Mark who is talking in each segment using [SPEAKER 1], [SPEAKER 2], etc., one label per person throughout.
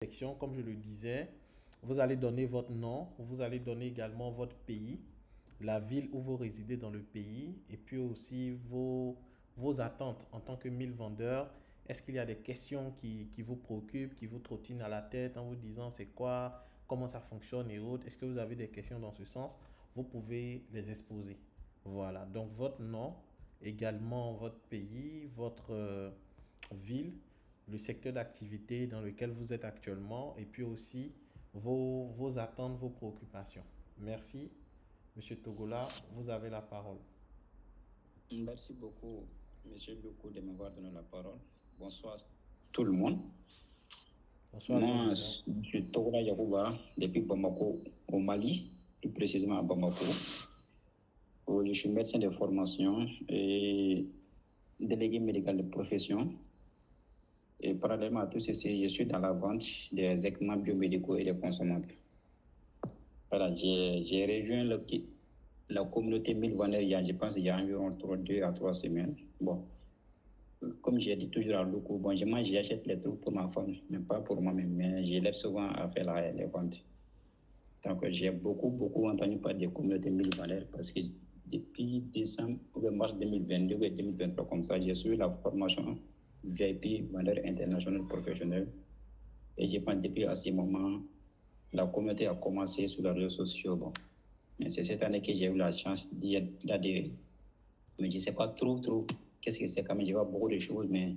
[SPEAKER 1] section, comme je le disais, vous allez donner votre nom, vous allez donner également votre pays, la ville où vous résidez dans le pays, et puis aussi vos attentes en tant que 1000 vendeurs. Est-ce qu'il y a des questions qui vous préoccupent, qui vous trottinent à la tête en vous disant c'est quoi, comment ça fonctionne et autres? Est-ce que vous avez des questions dans ce sens? Vous pouvez les exposer. Voilà, donc votre nom, également votre pays, votre ville, le secteur d'activité dans lequel vous êtes actuellement et puis aussi vos attentes, vos préoccupations. Merci, Monsieur Togola, vous avez la parole.
[SPEAKER 2] Merci beaucoup, Monsieur Luku, de m'avoir donné la parole. Bonsoir tout le monde.
[SPEAKER 1] Bonsoir, grand
[SPEAKER 2] Moi,
[SPEAKER 1] leader.
[SPEAKER 2] je suis Togola Yakouba, depuis Bamako, au Mali, plus précisément à Bamako. Je suis médecin de formation et délégué médical de profession. Et parallèlement à tout ceci, je suis dans la vente des équipements biomédicaux et des consommables. Voilà, j'ai rejoint la communauté 1000 vendeurs je pense, il y a environ 2 à 3 semaines. Bon, comme j'ai dit toujours à Luku, bon, j'achète les trucs pour ma femme, mais pas pour moi-même, mais je l'aide souvent à faire les ventes. Donc, j'ai beaucoup entendu parler des communautés 1000 vendeurs parce que depuis décembre ou mars 2022 ou 2023, comme ça, j'ai suivi la formation VIP, vendeur international professionnel. Et je pense depuis à ce moment, la communauté a commencé sur les réseaux sociaux. Bon. Mais c'est cette année que j'ai eu la chance d'adhérer. Mais je ne sais pas trop qu'est-ce que c'est quand même. Je vois beaucoup de choses, mais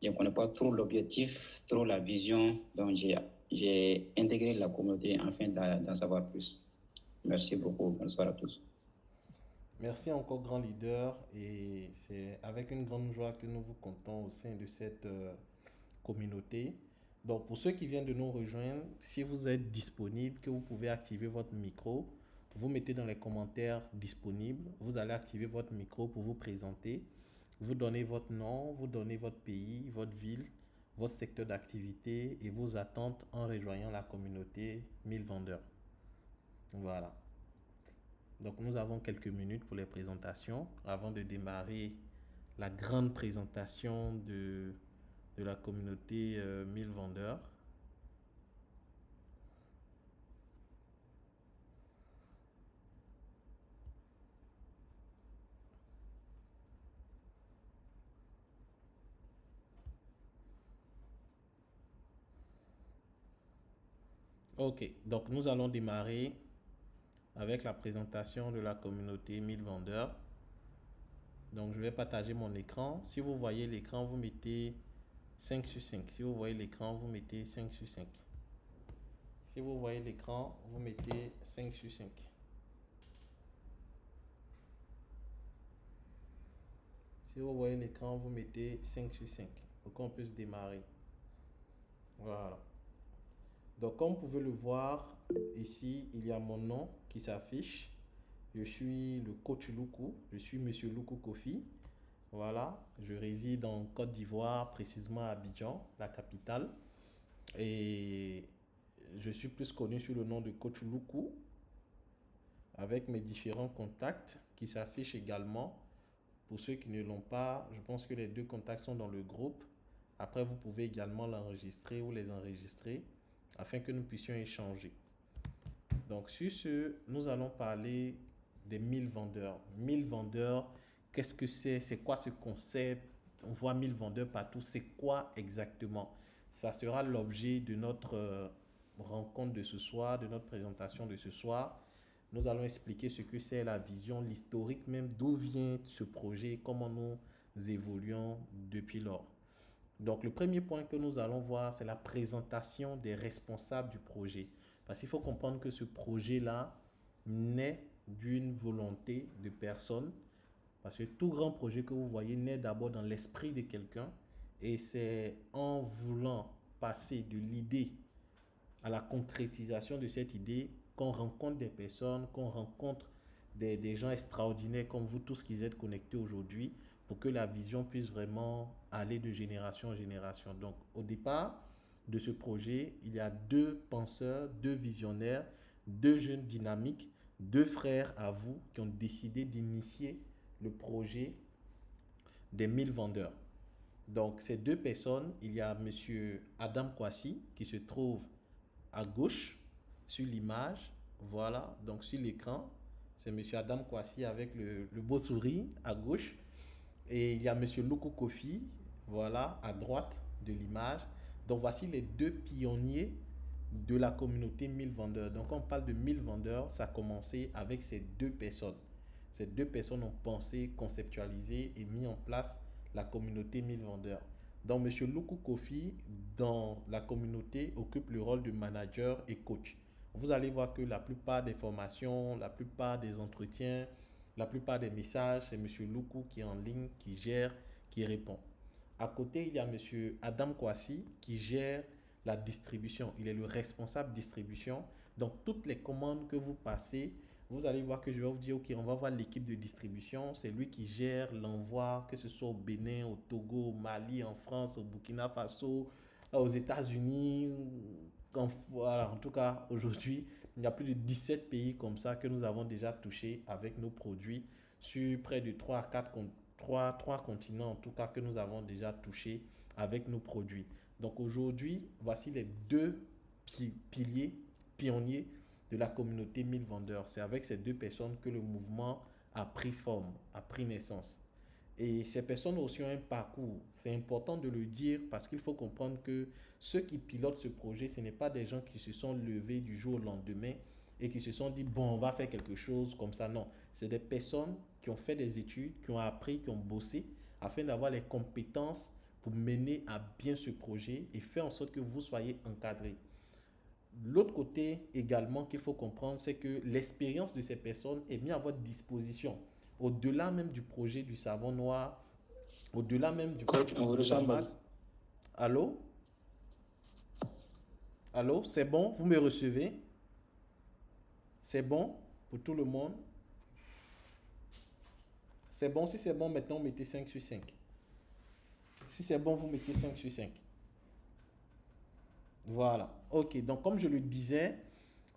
[SPEAKER 2] je ne connais pas trop l'objectif, trop la vision. Donc, j'ai intégré la communauté afin d'en savoir plus. Merci beaucoup. Bonsoir à tous.
[SPEAKER 1] Merci encore, grand leader. Et c'est avec une grande joie que nous vous comptons au sein de cette communauté. Donc, pour ceux qui viennent de nous rejoindre, si vous êtes disponible, que vous pouvez activer votre micro, vous mettez dans les commentaires disponibles, vous allez activer votre micro pour vous présenter. Vous donnez votre nom, vous donnez votre pays, votre ville, votre secteur d'activité et vos attentes en rejoignant la communauté 1000 vendeurs. Voilà. Donc nous avons quelques minutes pour les présentations avant de démarrer la grande présentation de la communauté 1000 vendeurs. Ok, donc nous allons démarrer avec la présentation de la communauté 1000 vendeurs. Donc je vais partager mon écran. Si vous voyez l'écran, vous mettez 5 sur 5. Si vous voyez l'écran, vous mettez 5 sur 5. Si vous voyez l'écran, vous mettez 5 sur 5. Si vous voyez l'écran, vous mettez 5 sur 5 pour qu'on puisse démarrer. Voilà. Donc, comme vous pouvez le voir, ici, il y a mon nom qui s'affiche. Je suis le coach Luku. Je suis Monsieur Luku Kofi. Voilà. Je réside en Côte d'Ivoire, précisément à Abidjan, la capitale. Et je suis plus connu sous le nom de coach Luku, avec mes différents contacts qui s'affichent également. Pour ceux qui ne l'ont pas, je pense que les 2 contacts sont dans le groupe. Après, vous pouvez également l'enregistrer ou les enregistrer afin que nous puissions échanger. Donc, sur ce, nous allons parler des 1000 vendeurs. 1000 vendeurs, qu'est-ce que c'est? C'est quoi ce concept? On voit 1000 vendeurs partout. C'est quoi exactement? Ça sera l'objet de notre rencontre de ce soir, de notre présentation de ce soir. Nous allons expliquer ce que c'est la vision, l'historique même, d'où vient ce projet, comment nous évoluons depuis lors. Donc, le premier point que nous allons voir, c'est la présentation des responsables du projet. Parce qu'il faut comprendre que ce projet-là naît d'une volonté de personne. Parce que tout grand projet que vous voyez naît d'abord dans l'esprit de quelqu'un. Et c'est en voulant passer de l'idée à la concrétisation de cette idée qu'on rencontre des personnes, qu'on rencontre des gens extraordinaires comme vous tous qui êtes connectés aujourd'hui pour que la vision puisse vraiment aller de génération en génération. Donc, au départ de ce projet, il y a 2 penseurs, 2 visionnaires, 2 jeunes dynamiques, 2 frères à vous qui ont décidé d'initier le projet des 1000 vendeurs. Donc, ces deux personnes, il y a monsieur Adam Kwasi qui se trouve à gauche sur l'image. Voilà, donc sur l'écran, c'est monsieur Adam Kwasi avec le beau sourire à gauche. Et il y a monsieur Luku Kofi, voilà, à droite de l'image. Donc, voici les deux pionniers de la communauté 1000 vendeurs. Donc, quand on parle de 1000 vendeurs, ça a commencé avec ces deux personnes. Ces deux personnes ont pensé, conceptualisé et mis en place la communauté 1000 vendeurs. Donc, monsieur Luku Kofi, dans la communauté, occupe le rôle de manager et coach. Vous allez voir que la plupart des formations, la plupart des entretiens, la plupart des messages, c'est monsieur Luku qui est en ligne, qui gère, qui répond. À côté, il y a monsieur Adam Kwasi qui gère la distribution. Il est le responsable distribution. Donc, toutes les commandes que vous passez, vous allez voir que je vais vous dire, OK, on va voir l'équipe de distribution. C'est lui qui gère l'envoi, que ce soit au Bénin, au Togo, au Mali, en France, au Burkina Faso, aux États-Unis. Voilà, en tout cas, aujourd'hui, il y a plus de 17 pays comme ça que nous avons déjà touché avec nos produits sur près de 3 à 4 3 continents en tout cas que nous avons déjà touché avec nos produits. Donc aujourd'hui, voici les deux piliers, pionniers de la communauté 1000 vendeurs. C'est avec ces deux personnes que le mouvement a pris forme, a pris naissance. Et ces personnes ont aussi un parcours. C'est important de le dire parce qu'il faut comprendre que ceux qui pilotent ce projet, ce n'est pas des gens qui se sont levés du jour au lendemain et qui se sont dit, bon, on va faire quelque chose comme ça. Non, c'est des personnes qui ont fait des études, qui ont appris, qui ont bossé afin d'avoir les compétences pour mener à bien ce projet et faire en sorte que vous soyez encadré. L'autre côté également qu'il faut comprendre, c'est que l'expérience de ces personnes est mise à votre disposition. Au-delà même du projet du savon noir, au-delà même du
[SPEAKER 2] Coach, on vous reçoit mal.
[SPEAKER 1] Allô? Allô? C'est bon? Vous me recevez? C'est bon pour tout le monde? C'est bon? Si c'est bon, maintenant, mettez 5 sur 5. Si c'est bon, vous mettez 5 sur 5. Voilà. OK. Donc, comme je le disais,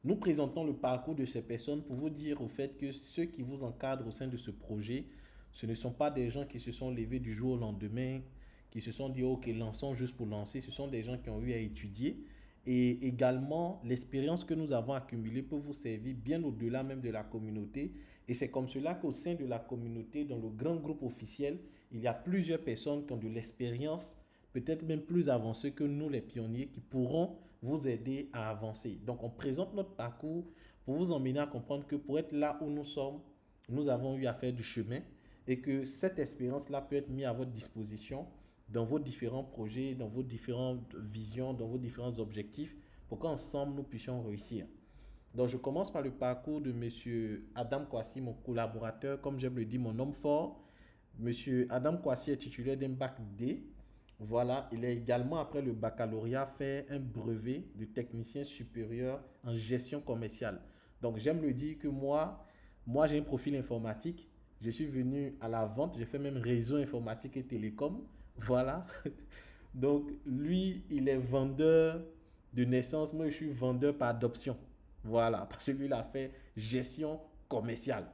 [SPEAKER 1] nous présentons le parcours de ces personnes pour vous dire au fait que ceux qui vous encadrent au sein de ce projet, ce ne sont pas des gens qui se sont levés du jour au lendemain, qui se sont dit, OK, lançons juste pour lancer. Ce sont des gens qui ont eu à étudier. Et également, l'expérience que nous avons accumulée peut vous servir bien au-delà même de la communauté. Et c'est comme cela qu'au sein de la communauté, dans le grand groupe officiel, il y a plusieurs personnes qui ont de l'expérience, peut-être même plus avancée que nous, les pionniers, qui pourront vous aider à avancer. Donc, on présente notre parcours pour vous emmener à comprendre que pour être là où nous sommes, nous avons eu à faire du chemin et que cette expérience-là peut être mise à votre disposition dans vos différents projets, dans vos différentes visions, dans vos différents objectifs pour qu'ensemble nous puissions réussir. Donc, je commence par le parcours de M. Adam Kwasi, mon collaborateur, comme j'aime le dire, mon homme fort. M. Adam Kwasi est titulaire d'un bac D. Voilà, il a également, après le baccalauréat, fait un brevet de technicien supérieur en gestion commerciale. Donc, j'aime le dire que moi j'ai un profil informatique. Je suis venu à la vente, j'ai fait même réseau informatique et télécom. Voilà. Donc, lui, il est vendeur de naissance. Moi, je suis vendeur par adoption. Voilà, parce que lui, il a fait gestion commerciale.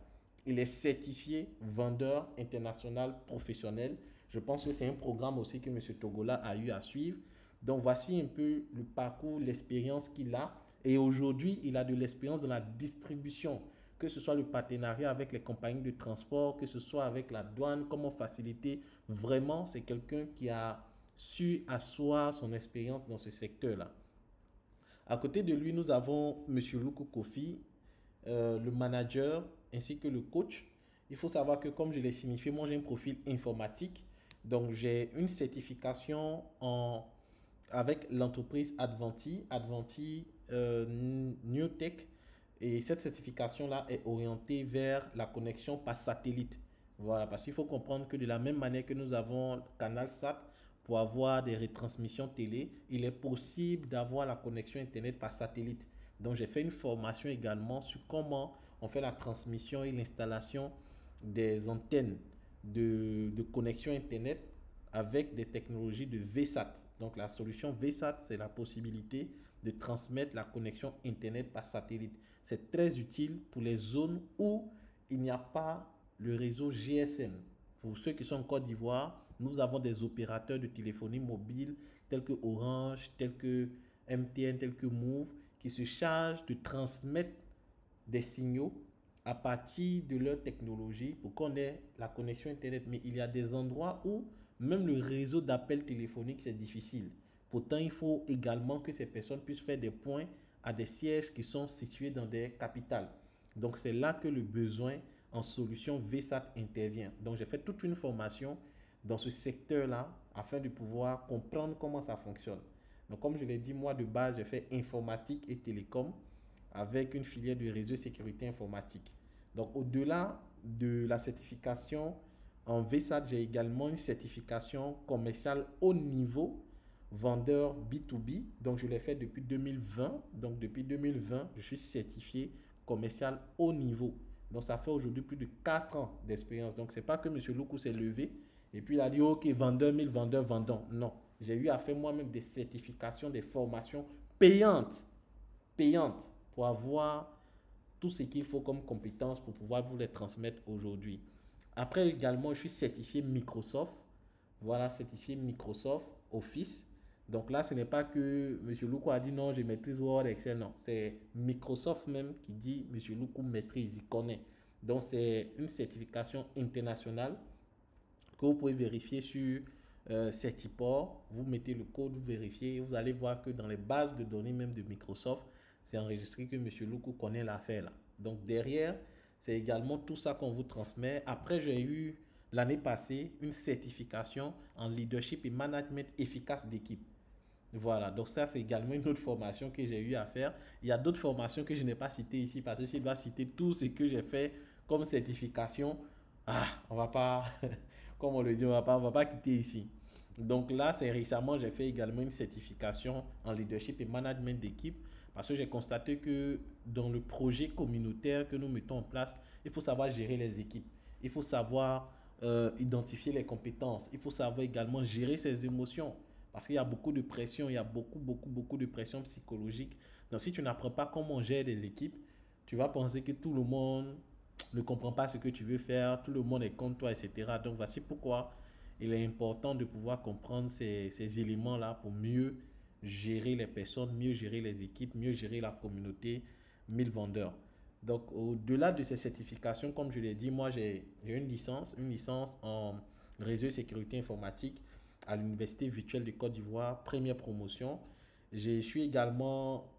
[SPEAKER 1] Il est certifié vendeur international professionnel. Je pense que c'est un programme aussi que M. Togola a eu à suivre. Donc, voici un peu le parcours, l'expérience qu'il a. Et aujourd'hui, il a de l'expérience dans la distribution, que ce soit le partenariat avec les compagnies de transport, que ce soit avec la douane, comment faciliter. Vraiment, c'est quelqu'un qui a su asseoir son expérience dans ce secteur-là. À côté de lui, nous avons M. Luku Kofi, le manager ainsi que le coach. Il faut savoir que, comme je l'ai signifié, moi j'ai un profil informatique. Donc j'ai une certification avec l'entreprise Adventi, New Tech. Et cette certification-là est orientée vers la connexion par satellite. Voilà, parce qu'il faut comprendre que de la même manière que nous avons CanalSat pour avoir des retransmissions télé, il est possible d'avoir la connexion Internet par satellite. Donc, j'ai fait une formation également sur comment on fait la transmission et l'installation des antennes de connexion Internet avec des technologies de VSAT. Donc, la solution VSAT, c'est la possibilité de transmettre la connexion Internet par satellite. C'est très utile pour les zones où il n'y a pas le réseau GSM. Pour ceux qui sont en Côte d'Ivoire, Nous avons des opérateurs de téléphonie mobile tels que Orange, tels que MTN, tels que Move, qui se chargent de transmettre des signaux à partir de leur technologie pour qu'on ait la connexion Internet. Mais il y a des endroits où même le réseau d'appel téléphonique, c'est difficile. Pourtant, il faut également que ces personnes puissent faire des points à des sièges qui sont situés dans des capitales. Donc, c'est là que le besoin en solution VSAT intervient. Donc, j'ai fait toute une formation dans ce secteur-là afin de pouvoir comprendre comment ça fonctionne. Donc, comme je l'ai dit, moi, de base, j'ai fait informatique et télécom avec une filière de réseau sécurité informatique. Donc, au-delà de la certification en VSAT, j'ai également une certification commerciale haut niveau, vendeur B2B. Donc, je l'ai fait depuis 2020. Donc, depuis 2020, je suis certifié commercial haut niveau. Donc, ça fait aujourd'hui plus de 4 ans d'expérience. Donc, ce n'est pas que M. Loukou s'est levé et puis il a dit, OK, vendeur 1000, vendeur, vendant. Non, j'ai eu à faire moi-même des certifications, des formations payantes pour avoir tout ce qu'il faut comme compétences pour pouvoir vous les transmettre aujourd'hui. Après également, je suis certifié Microsoft. Voilà, certifié Microsoft Office. Donc là, ce n'est pas que M. Loukou a dit non, je maîtrise Word, Excel. Non, c'est Microsoft même qui dit M. Loukou maîtrise, il connaît. Donc c'est une certification internationale que vous pouvez vérifier sur Certiport. Vous mettez le code, vous vérifiez, vous allez voir que dans les bases de données même de Microsoft, c'est enregistré que M. Loukou connaît l'affaire là. Donc derrière, c'est également tout ça qu'on vous transmet. Après, j'ai eu l'année passée une certification en leadership et management efficace d'équipe. Voilà, donc ça c'est également une autre formation que j'ai eu à faire. Il y a d'autres formations que je n'ai pas citées ici parce que si je dois citer tout ce que j'ai fait comme certification, on va pas, comme on le dit, on va pas quitter ici. Donc là, c'est récemment, j'ai fait également une certification en leadership et management d'équipe parce que j'ai constaté que dans le projet communautaire que nous mettons en place, il faut savoir gérer les équipes. Il faut savoir identifier les compétences. Il faut savoir également gérer ses émotions. Parce qu'il y a beaucoup de pression, il y a beaucoup de pression psychologique. Donc, si tu n'apprends pas comment gérer des équipes, tu vas penser que tout le monde ne comprend pas ce que tu veux faire, tout le monde est contre toi, etc. Donc, voici pourquoi il est important de pouvoir comprendre ces éléments-là pour mieux gérer les personnes, mieux gérer les équipes, mieux gérer la communauté 1000 vendeurs. Donc, au-delà de ces certifications, comme je l'ai dit, moi, j'ai une licence en réseau et sécurité informatique à l'Université virtuelle de Côte d'Ivoire, première promotion. Je suis également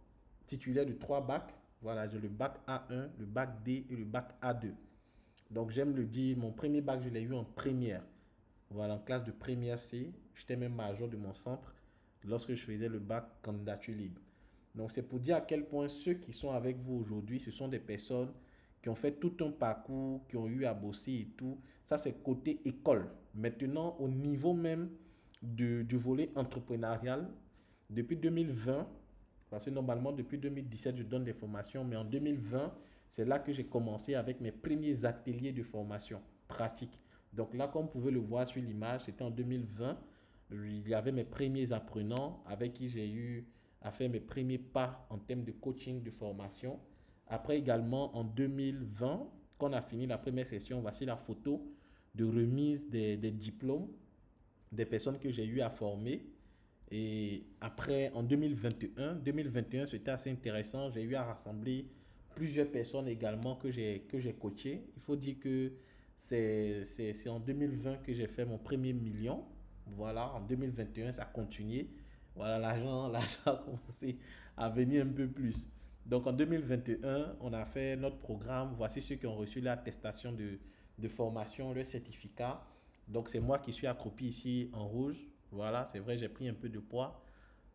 [SPEAKER 1] titulaire de 3 bacs. Voilà, j'ai le bac A1, le bac D et le bac A2. Donc, j'aime le dire, mon premier bac, je l'ai eu en première. Voilà, en classe de première C. J'étais même major de mon centre lorsque je faisais le bac candidature libre. Donc, c'est pour dire à quel point ceux qui sont avec vous aujourd'hui, ce sont des personnes qui ont fait tout un parcours, qui ont eu à bosser et tout. Ça, c'est côté école. Maintenant, au niveau même du volet entrepreneurial, depuis 2020, parce que normalement, depuis 2017, je donne des formations, mais en 2020, c'est là que j'ai commencé avec mes premiers ateliers de formation pratique. Donc là, comme vous pouvez le voir sur l'image, c'était en 2020. Il y avait mes premiers apprenants avec qui j'ai eu à faire mes premiers pas en termes de coaching, de formation. Après également, en 2020, quand on a fini la première session, voici la photo de remise des diplômes des personnes que j'ai eu à former. Et après, en 2021, c'était assez intéressant. J'ai eu à rassembler plusieurs personnes également que j'ai coachées. Il faut dire que c'est en 2020 que j'ai fait mon premier million. Voilà, en 2021, ça a continué. Voilà, l'argent a commencé à venir un peu plus. Donc en 2021, on a fait notre programme. Voici ceux qui ont reçu l'attestation de formation, le certificat. Donc c'est moi qui suis accroupi ici en rouge. Voilà, c'est vrai, j'ai pris un peu de poids.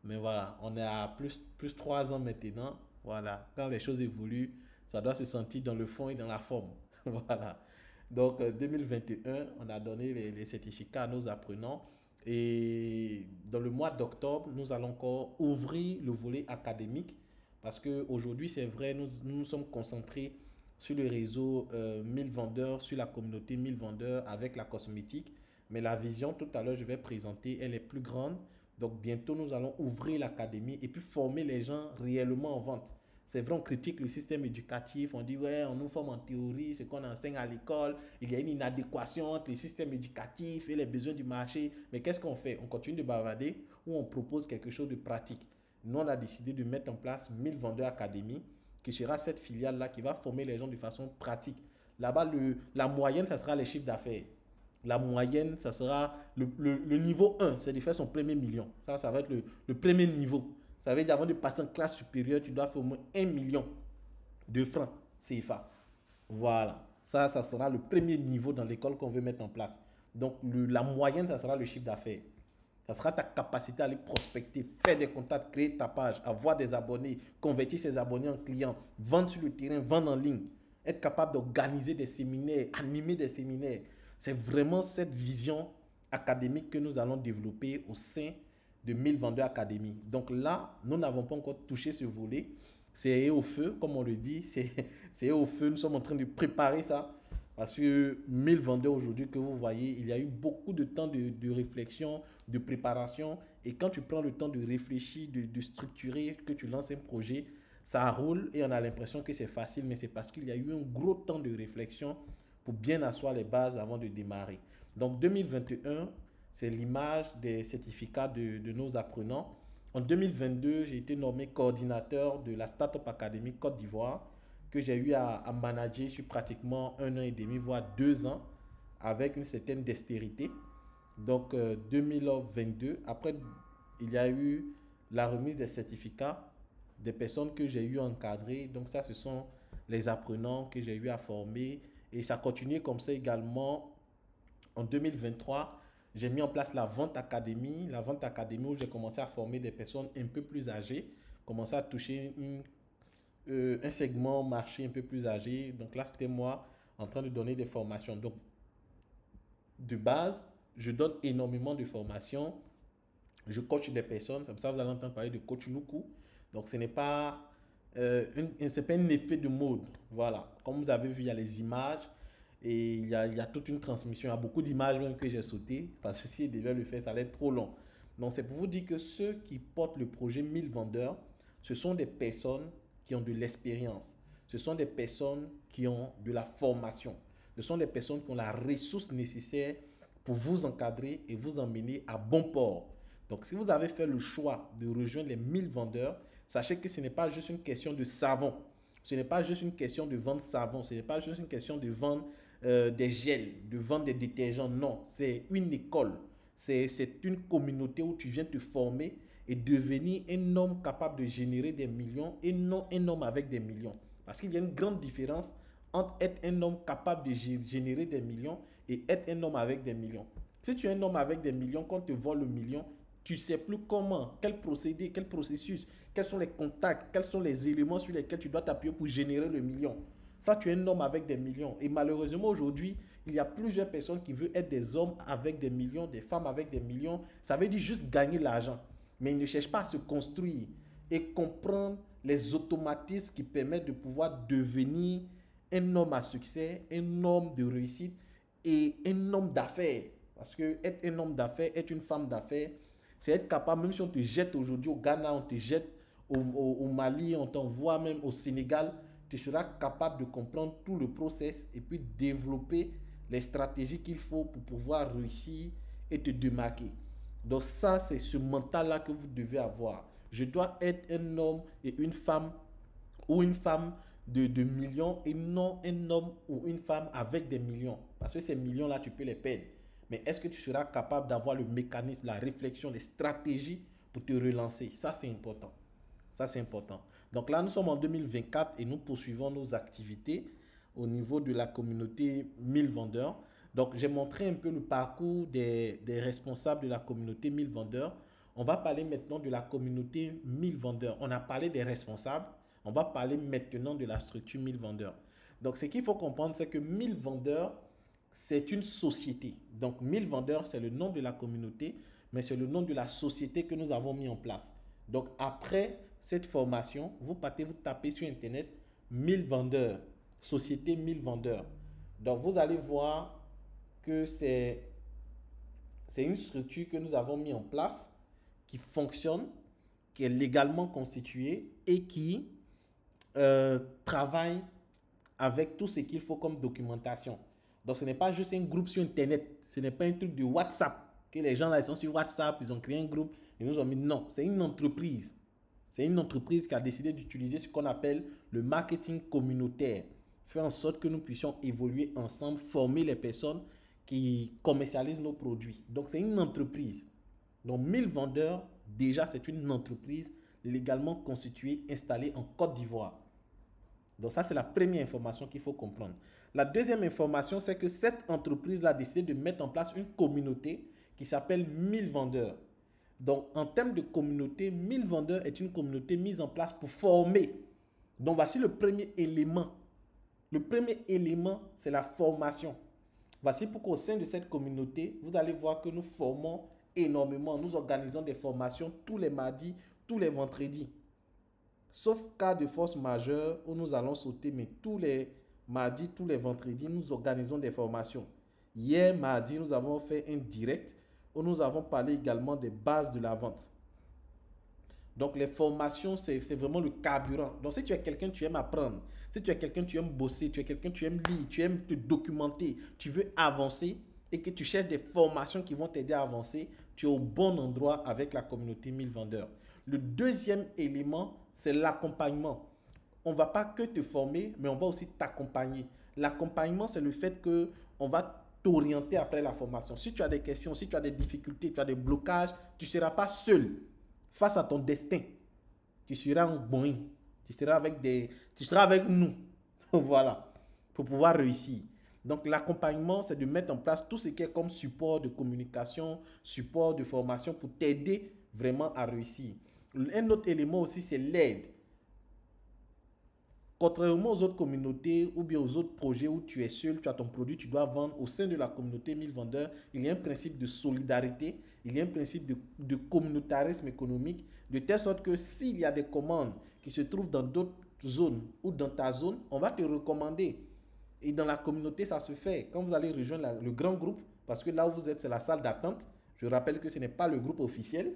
[SPEAKER 1] Mais voilà, on est à plus 3 ans maintenant. Voilà, quand les choses évoluent, ça doit se sentir dans le fond et dans la forme. Voilà. Donc 2021, on a donné les certificats à nos apprenants. Et dans le mois d'octobre, nous allons encore ouvrir le volet académique. Parce qu'aujourd'hui, c'est vrai, nous sommes concentrés sur le réseau 1000 vendeurs, sur la communauté 1000 vendeurs avec la cosmétique. Mais la vision, tout à l'heure, je vais présenter, elle est plus grande. Donc, bientôt, nous allons ouvrir l'académie et puis former les gens réellement en vente. C'est vrai, on critique le système éducatif, on dit ouais, on nous forme en théorie, ce qu'on enseigne à l'école, il y a une inadéquation entre le système éducatif et les besoins du marché. Mais qu'est-ce qu'on fait? On continue de bavarder ou on propose quelque chose de pratique. Nous, on a décidé de mettre en place 1000 vendeurs académie, qui sera cette filiale-là qui va former les gens de façon pratique. Là-bas, la moyenne, ça sera les chiffres d'affaires. La moyenne, ça sera le niveau 1, c'est de faire son premier million. Ça va être le premier niveau. Ça veut dire avant de passer en classe supérieure, tu dois faire au moins 1 million de francs CFA. Voilà. Ça sera le premier niveau dans l'école qu'on veut mettre en place. Donc, la moyenne, ça sera le chiffre d'affaires. Ça sera ta capacité à aller prospecter, faire des contacts, créer ta page, avoir des abonnés, convertir ces abonnés en clients, vendre sur le terrain, vendre en ligne, être capable d'organiser des séminaires, animer des séminaires. C'est vraiment cette vision académique que nous allons développer au sein de 1000 vendeurs académie. Donc là, nous n'avons pas encore touché ce volet. C'est au feu, comme on le dit. C'est au feu. Nous sommes en train de préparer ça. Parce que 1000 vendeurs aujourd'hui que vous voyez, il y a eu beaucoup de temps de réflexion, de préparation. Et quand tu prends le temps de réfléchir, de structurer, que tu lances un projet, ça roule et on a l'impression que c'est facile, mais c'est parce qu'il y a eu un gros temps de réflexion pour bien asseoir les bases avant de démarrer. Donc 2021, c'est l'image des certificats de nos apprenants. En 2022, j'ai été nommé coordinateur de la Startup Academy Côte d'Ivoire, que j'ai eu à manager sur pratiquement 1 an et demi, voire 2 ans, avec une certaine dextérité. Donc 2022, après, il y a eu la remise des certificats des personnes que j'ai eu à encadrer. Donc ça, ce sont les apprenants que j'ai eu à former. Et ça continue comme ça également. En 2023, j'ai mis en place la Vente Académie. La Vente Académie où j'ai commencé à former des personnes un peu plus âgées, commencé à toucher un segment marché un peu plus âgé. Donc là, c'était moi en train de donner des formations. Donc, de base, je donne énormément de formations. Je coach des personnes. C'est pour ça que vous allez entendre parler de coach Nuku. Donc, ce n'est pas, c'est pas un effet de mode. Voilà. Comme vous avez vu, il y a les images. Et il y a toute une transmission. Il y a beaucoup d'images même que j'ai sautées. Parce que si je devais le faire, ça allait être trop long. Donc, c'est pour vous dire que ceux qui portent le projet 1000 vendeurs, ce sont des personnes qui ont de l'expérience. Ce sont des personnes qui ont de la formation. Ce sont des personnes qui ont la ressource nécessaire pour vous encadrer et vous emmener à bon port. Donc, si vous avez fait le choix de rejoindre les 1000 vendeurs, sachez que ce n'est pas juste une question de savon. Ce n'est pas juste une question de vendre savon. Ce n'est pas juste une question de vendre des gels, de vendre des détergents. Non, c'est une école. C'est une communauté où tu viens te former et devenir un homme capable de générer des millions et non un homme avec des millions. Parce qu'il y a une grande différence entre être un homme capable de générer des millions et être un homme avec des millions. Si tu es un homme avec des millions, quand on te vole le million, tu ne sais plus comment, quel procédé, quel processus, quels sont les contacts, quels sont les éléments sur lesquels tu dois t'appuyer pour générer le million. Ça, tu es un homme avec des millions. Et malheureusement, aujourd'hui, il y a plusieurs personnes qui veulent être des hommes avec des millions, des femmes avec des millions. Ça veut dire juste gagner l'argent. Mais ils ne cherchent pas à se construire et comprendre les automatismes qui permettent de pouvoir devenir un homme à succès, un homme de réussite et un homme d'affaires. Parce que être un homme d'affaires, être une femme d'affaires, c'est être capable, même si on te jette aujourd'hui au Ghana, on te jette au Mali, on t'envoie même au Sénégal, tu seras capable de comprendre tout le process et puis développer les stratégies qu'il faut pour pouvoir réussir et te démarquer. Donc ça, c'est ce mental-là que vous devez avoir. Je dois être un homme et une femme ou une femme de millions et non un homme ou une femme avec des millions. Parce que ces millions-là, tu peux les perdre. Mais est-ce que tu seras capable d'avoir le mécanisme, la réflexion, les stratégies pour te relancer? Ça, c'est important. Ça, c'est important. Donc là, nous sommes en 2024 et nous poursuivons nos activités au niveau de la communauté 1000 vendeurs. Donc, j'ai montré un peu le parcours des responsables de la communauté 1000 vendeurs. On va parler maintenant de la communauté 1000 vendeurs. On a parlé des responsables. On va parler maintenant de la structure 1000 vendeurs. Donc, ce qu'il faut comprendre, c'est que 1000 vendeurs, c'est une société. Donc, 1000 vendeurs, c'est le nom de la communauté, mais c'est le nom de la société que nous avons mis en place. Donc, après cette formation, vous partez, vous tapez sur Internet 1000 vendeurs, société 1000 vendeurs. Donc, vous allez voir que c'est une structure que nous avons mis en place, qui fonctionne, qui est légalement constituée et qui travaille avec tout ce qu'il faut comme documentation. Donc, ce n'est pas juste un groupe sur Internet. Ce n'est pas un truc de WhatsApp. Que les gens là, ils sont sur WhatsApp, ils ont créé un groupe, ils nous ont mis. Non, c'est une entreprise. C'est une entreprise qui a décidé d'utiliser ce qu'on appelle le marketing communautaire. Faire en sorte que nous puissions évoluer ensemble, former les personnes qui commercialisent nos produits. Donc, c'est une entreprise. Donc, 1000 vendeurs, déjà, c'est une entreprise légalement constituée, installée en Côte d'Ivoire. Donc, ça, c'est la première information qu'il faut comprendre. La deuxième information, c'est que cette entreprise-là a décidé de mettre en place une communauté qui s'appelle 1000 vendeurs. Donc, en termes de communauté, 1000 vendeurs est une communauté mise en place pour former. Donc, voici le premier élément. Le premier élément, c'est la formation. Voici pourquoi au sein de cette communauté, vous allez voir que nous formons énormément. Nous organisons des formations tous les mardis, tous les vendredis. Sauf cas de force majeure où nous allons sauter, mais tous les mardis, tous les vendredis, nous organisons des formations. Hier, mardi, nous avons fait un direct où nous avons parlé également des bases de la vente. Donc, les formations, c'est vraiment le carburant. Donc, si tu es quelqu'un, tu aimes apprendre. Si tu es quelqu'un, tu aimes bosser. Tu es quelqu'un, tu aimes lire. Tu aimes te documenter. Tu veux avancer et que tu cherches des formations qui vont t'aider à avancer. Tu es au bon endroit avec la communauté 1000 vendeurs. Le deuxième élément, c'est l'accompagnement. On ne va pas que te former, mais on va aussi t'accompagner. L'accompagnement, c'est le fait qu'on va t'orienter après la formation. Si tu as des questions, si tu as des difficultés, tu as des blocages, tu ne seras pas seul face à ton destin. Tu seras en Boeing. Tu seras avec nous. Voilà. Pour pouvoir réussir. Donc, l'accompagnement, c'est de mettre en place tout ce qui est comme support de communication, support de formation pour t'aider vraiment à réussir. Un autre élément aussi, c'est l'aide. Contrairement aux autres communautés ou bien aux autres projets où tu es seul, tu as ton produit, tu dois vendre, au sein de la communauté 1000 vendeurs, il y a un principe de solidarité, il y a un principe de communautarisme économique, de telle sorte que s'il y a des commandes qui se trouvent dans d'autres zones ou dans ta zone, on va te recommander. Et dans la communauté, ça se fait. Quand vous allez rejoindre le grand groupe, parce que là où vous êtes, c'est la salle d'attente, je rappelle que ce n'est pas le groupe officiel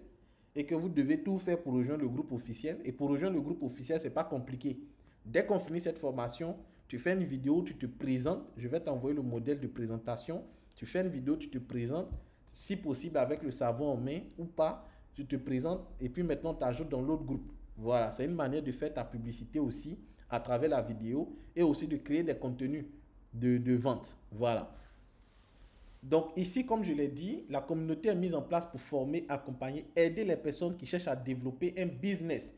[SPEAKER 1] et que vous devez tout faire pour rejoindre le groupe officiel. Et pour rejoindre le groupe officiel, ce n'est pas compliqué. Dès qu'on finit cette formation, tu fais une vidéo, tu te présentes. Je vais t'envoyer le modèle de présentation. Tu fais une vidéo, tu te présentes. Si possible, avec le savon en main ou pas, tu te présentes et puis maintenant, tu ajoutes dans l'autre groupe. Voilà, c'est une manière de faire ta publicité aussi à travers la vidéo et aussi de créer des contenus de vente. Voilà. Donc ici, comme je l'ai dit, la communauté est mise en place pour former, accompagner, aider les personnes qui cherchent à développer un business.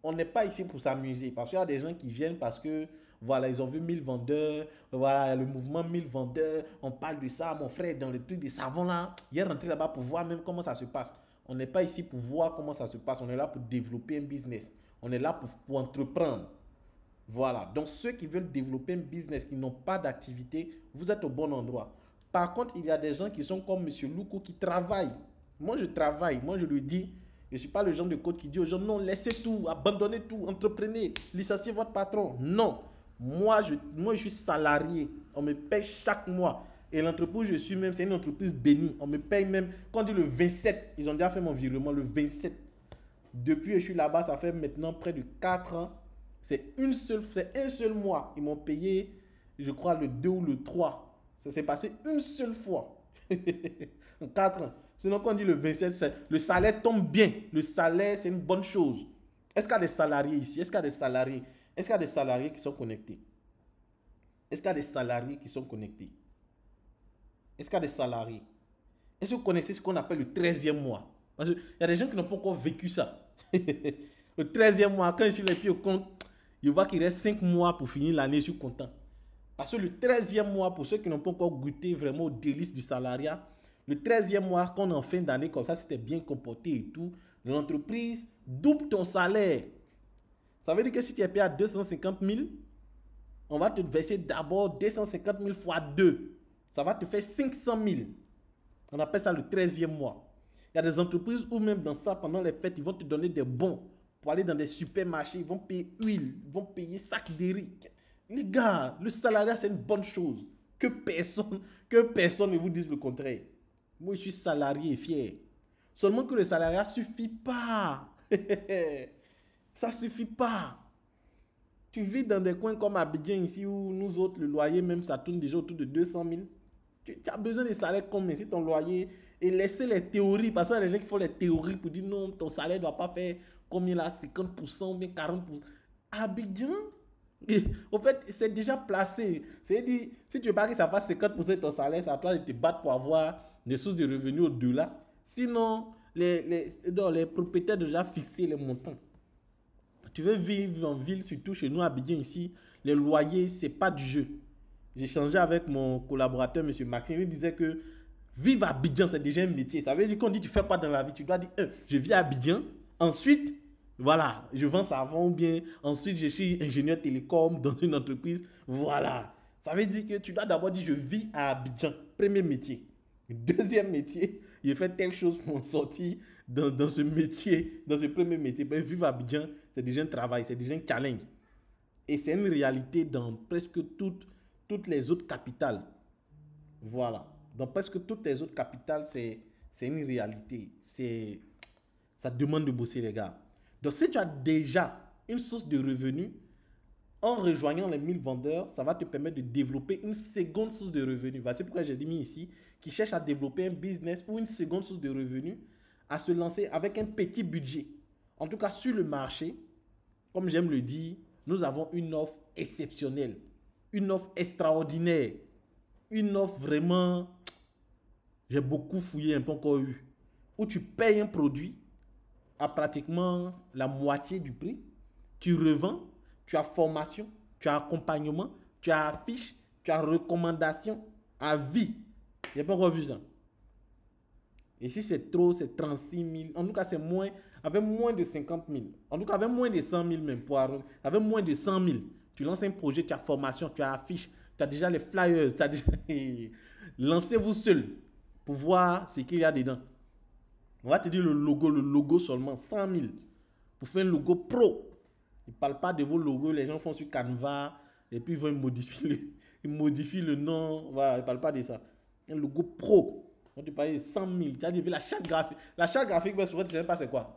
[SPEAKER 1] On n'est pas ici pour s'amuser parce qu'il y a des gens qui viennent parce que voilà, ils ont vu 1000 vendeurs, voilà, le mouvement 1000 vendeurs, on parle de ça, mon frère est dans le truc des savons là, il est rentré là-bas pour voir même comment ça se passe. On n'est pas ici pour voir comment ça se passe, on est là pour développer un business, on est là pour entreprendre. Voilà, donc ceux qui veulent développer un business, qui n'ont pas d'activité, vous êtes au bon endroit. Par contre, il y a des gens qui sont comme M. Loukou qui travaillent. Moi, je travaille, moi je lui dis, je ne suis pas le genre de coach qui dit aux gens, non, laissez tout, abandonnez tout, entreprenez, licenciez votre patron. Non, moi je suis salarié, on me paye chaque mois. Et l'entreprise où je suis même, c'est une entreprise bénie. On me paye même, quand on dit le 27, ils ont déjà fait mon virement le 27. Depuis que je suis là-bas, ça fait maintenant près de 4 ans. C'est un seul mois. Ils m'ont payé, je crois, le 2 ou le 3. Ça s'est passé une seule fois. En 4 ans. Sinon, quand on dit le 27, le salaire tombe bien. Le salaire, c'est une bonne chose. Est-ce qu'il y a des salariés ici? Est-ce qu'il y a des salariés? Est-ce qu'il y a des salariés qui sont connectés? Est-ce qu'il y a des salariés qui sont connectés? Est-ce qu'il y a des salariés? Est-ce que vous connaissez ce qu'on appelle le 13e mois? Parce qu'il y a des gens qui n'ont pas encore vécu ça. Le 13e mois, quand je suis les pieds au compte, je vois qu'il reste 5 mois pour finir l'année, je suis content. Parce que le 13e mois, pour ceux qui n'ont pas encore goûté vraiment au délice du salariat, le 13e mois, quand on est en fin d'année comme ça, si tu es bien comporté et tout, l'entreprise double ton salaire. Ça veut dire que si tu es payé à 250 000, on va te verser d'abord 250 000 fois 2. Ça va te faire 500 000. On appelle ça le 13e mois. Il y a des entreprises où même dans ça, pendant les fêtes, ils vont te donner des bons pour aller dans des supermarchés. Ils vont payer huile, ils vont payer sac de riz. Les gars, le salariat, c'est une bonne chose. Que personne ne vous dise le contraire. Moi, je suis salarié et fier. Seulement que le salariat ne suffit pas. Ça ne suffit pas. Tu vis dans des coins comme Abidjan ici où nous autres, le loyer même, ça tourne déjà autour de 200 000. Tu as besoin de salaire combien si ton loyer et laisser les théories, parce qu'il y a des gens qui font les théories pour dire non, ton salaire ne doit pas faire combien là, 50% ou bien 40%. Abidjan, et, au fait, c'est déjà placé. C'est-à-dire, si tu veux pas que ça fasse 50% de ton salaire, c'est à toi de te battre pour avoir des sources de revenus au-delà. Sinon, les propriétaires ont déjà fixé les montants. Tu veux vivre en ville, surtout chez nous à Abidjan ici, les loyers, c'est pas du jeu. J'ai changé avec mon collaborateur, M. Maxime, il disait que vivre à Abidjan, c'est déjà un métier. Ça veut dire qu'on dit tu fais quoi dans la vie? Tu dois dire, je vis à Abidjan, ensuite, voilà, je vends savon ou bien, ensuite, je suis ingénieur télécom dans une entreprise. Voilà. Ça veut dire que tu dois d'abord dire, je vis à Abidjan, premier métier. Deuxième métier, il fait telle chose pour en sortir dans ce métier, dans ce premier métier. Ben, vivre à Abidjan, c'est déjà un travail, c'est déjà un challenge. Et c'est une réalité dans presque toutes les autres capitales. Voilà. Dans presque toutes les autres capitales, c'est une réalité. Ça demande de bosser, les gars. Donc, si tu as déjà une source de revenus, en rejoignant les 1000 vendeurs, ça va te permettre de développer une seconde source de revenus. Voici pourquoi j'ai mis ici, qui cherche à développer un business ou une seconde source de revenus, à se lancer avec un petit budget. En tout cas, sur le marché, comme j'aime le dire, nous avons une offre exceptionnelle, une offre extraordinaire, une offre vraiment, j'ai beaucoup fouillé, un peu encore eu, où tu payes un produit à pratiquement la moitié du prix, tu revends, tu as formation, tu as accompagnement, tu as affiche, tu as recommandation à vie. Je n'ai pas encore vu ça. Et si c'est trop, c'est 36 000. En tout cas, c'est moins, avec moins de 50 000. En tout cas, avec moins de 100 000 même. Avec moins de 100 000, tu lances un projet, tu as formation, tu as affiche, tu as déjà les flyers, tu as déjà... Lancez-vous seul pour voir ce qu'il y a dedans. On va te dire le logo seulement, 100 000. Pour faire un logo pro. Ils ne parlent pas de vos logos, les gens font sur Canva et puis ils modifient le nom. Voilà, ils ne parlent pas de ça. Un logo pro. On te parle de 100 000. Tu as dit la charte graphique. La charte graphique, mais souvent, tu ne sais pas c'est quoi.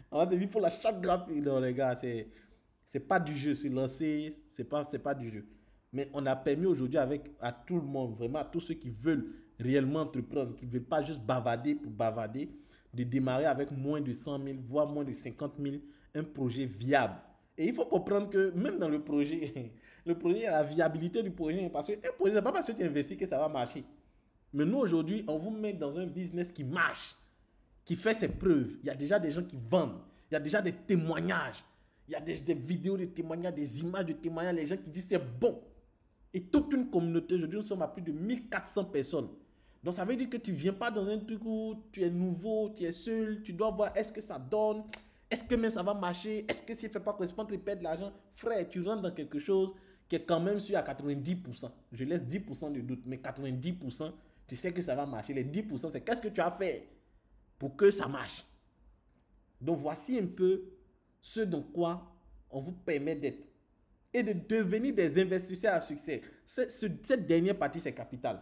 [SPEAKER 1] On va te dire pour la charte graphique. Non, les gars, c'est pas du jeu. Se lancer, c'est pas du jeu. Mais on a permis aujourd'hui à tout le monde, vraiment à tous ceux qui veulent réellement entreprendre, qui ne veulent pas juste bavarder pour bavarder, de démarrer avec moins de 100 000, voire moins de 50 000, un projet viable. Et il faut comprendre que même dans le projet, il y a la viabilité du projet. Parce qu'un projet, ce n'est pas parce que tu investis que ça va marcher. Mais nous, aujourd'hui, on vous met dans un business qui marche, qui fait ses preuves. Il y a déjà des gens qui vendent. Il y a déjà des témoignages. Il y a des vidéos de témoignages, des images de témoignages. Les gens qui disent c'est bon. Et toute une communauté, aujourd'hui, nous sommes à plus de 1400 personnes. Donc, ça veut dire que tu ne viens pas dans un truc où tu es nouveau, tu es seul, tu dois voir est-ce que ça donne, est-ce que même ça va marcher, est-ce que s'il ne fait pas correspondre, tu perds de l'argent. Frère, tu rentres dans quelque chose qui est quand même sûr à 90%. Je laisse 10% de doute, mais 90%, tu sais que ça va marcher. Les 10%, c'est qu'est-ce que tu as fait pour que ça marche. Donc, voici un peu ce dans quoi on vous permet d'être et de devenir des investisseurs à succès. Cette dernière partie, c'est capital.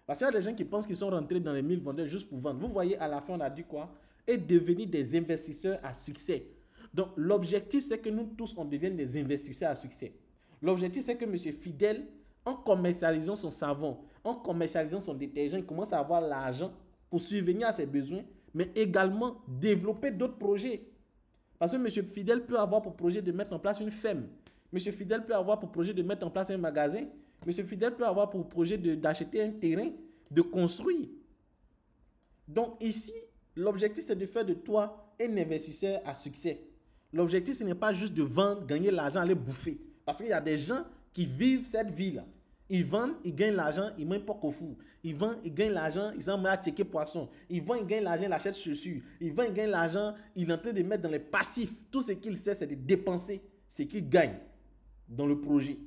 [SPEAKER 1] Parce qu'il y a des gens qui pensent qu'ils sont rentrés dans les 1000 vendeurs juste pour vendre. Vous voyez, à la fin, on a dit quoi? Et devenir des investisseurs à succès. Donc, l'objectif, c'est que nous tous, on devienne des investisseurs à succès. L'objectif, c'est que M. Fidèle, en commercialisant son savon, en commercialisant son détergent, il commence à avoir l'argent pour subvenir à ses besoins, mais également développer d'autres projets. Parce que M. Fidèle peut avoir pour projet de mettre en place une ferme. M. Fidèle peut avoir pour projet de mettre en place un magasin. M. Fidèle peut avoir pour projet d'acheter un terrain, de construire. Donc ici, l'objectif, c'est de faire de toi un investisseur à succès. L'objectif, ce n'est pas juste de vendre, gagner l'argent, aller bouffer. Parce qu'il y a des gens qui vivent cette vie-là. Ils vendent, ils gagnent l'argent, ils mangent pas au four. Ils vendent, ils gagnent l'argent, ils en mettent à checker poisson. Ils vendent, ils gagnent l'argent, ils achètent chaussures. Ils vendent, ils gagnent l'argent, ils sont en train de mettre dans les passifs. Tout ce qu'il sait, c'est de dépenser ce qu'il gagne dans le projet.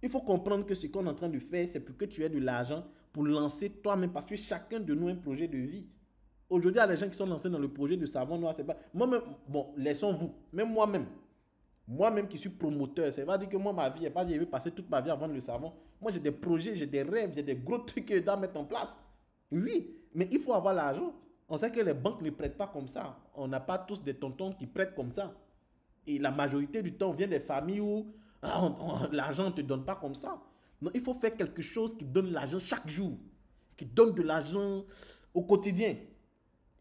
[SPEAKER 1] Il faut comprendre que ce qu'on est en train de faire, c'est pour que tu aies de l'argent pour lancer toi-même. Parce que chacun de nous a un projet de vie. Aujourd'hui, il y a des gens qui sont lancés dans le projet de savon noir. C'est pas... Moi-même, bon, laissons-vous. Même moi-même qui suis promoteur, ça veut dire que moi, ma vie, je vais passer toute ma vie à vendre le savon. Moi, j'ai des projets, j'ai des rêves, j'ai des gros trucs que je dois mettre en place. Oui, mais il faut avoir l'argent. On sait que les banques ne prêtent pas comme ça. On n'a pas tous des tontons qui prêtent comme ça. Et la majorité du temps, on vient des familles où l'argent ne te donne pas comme ça. Non, il faut faire quelque chose qui donne l'argent chaque jour, qui donne de l'argent au quotidien.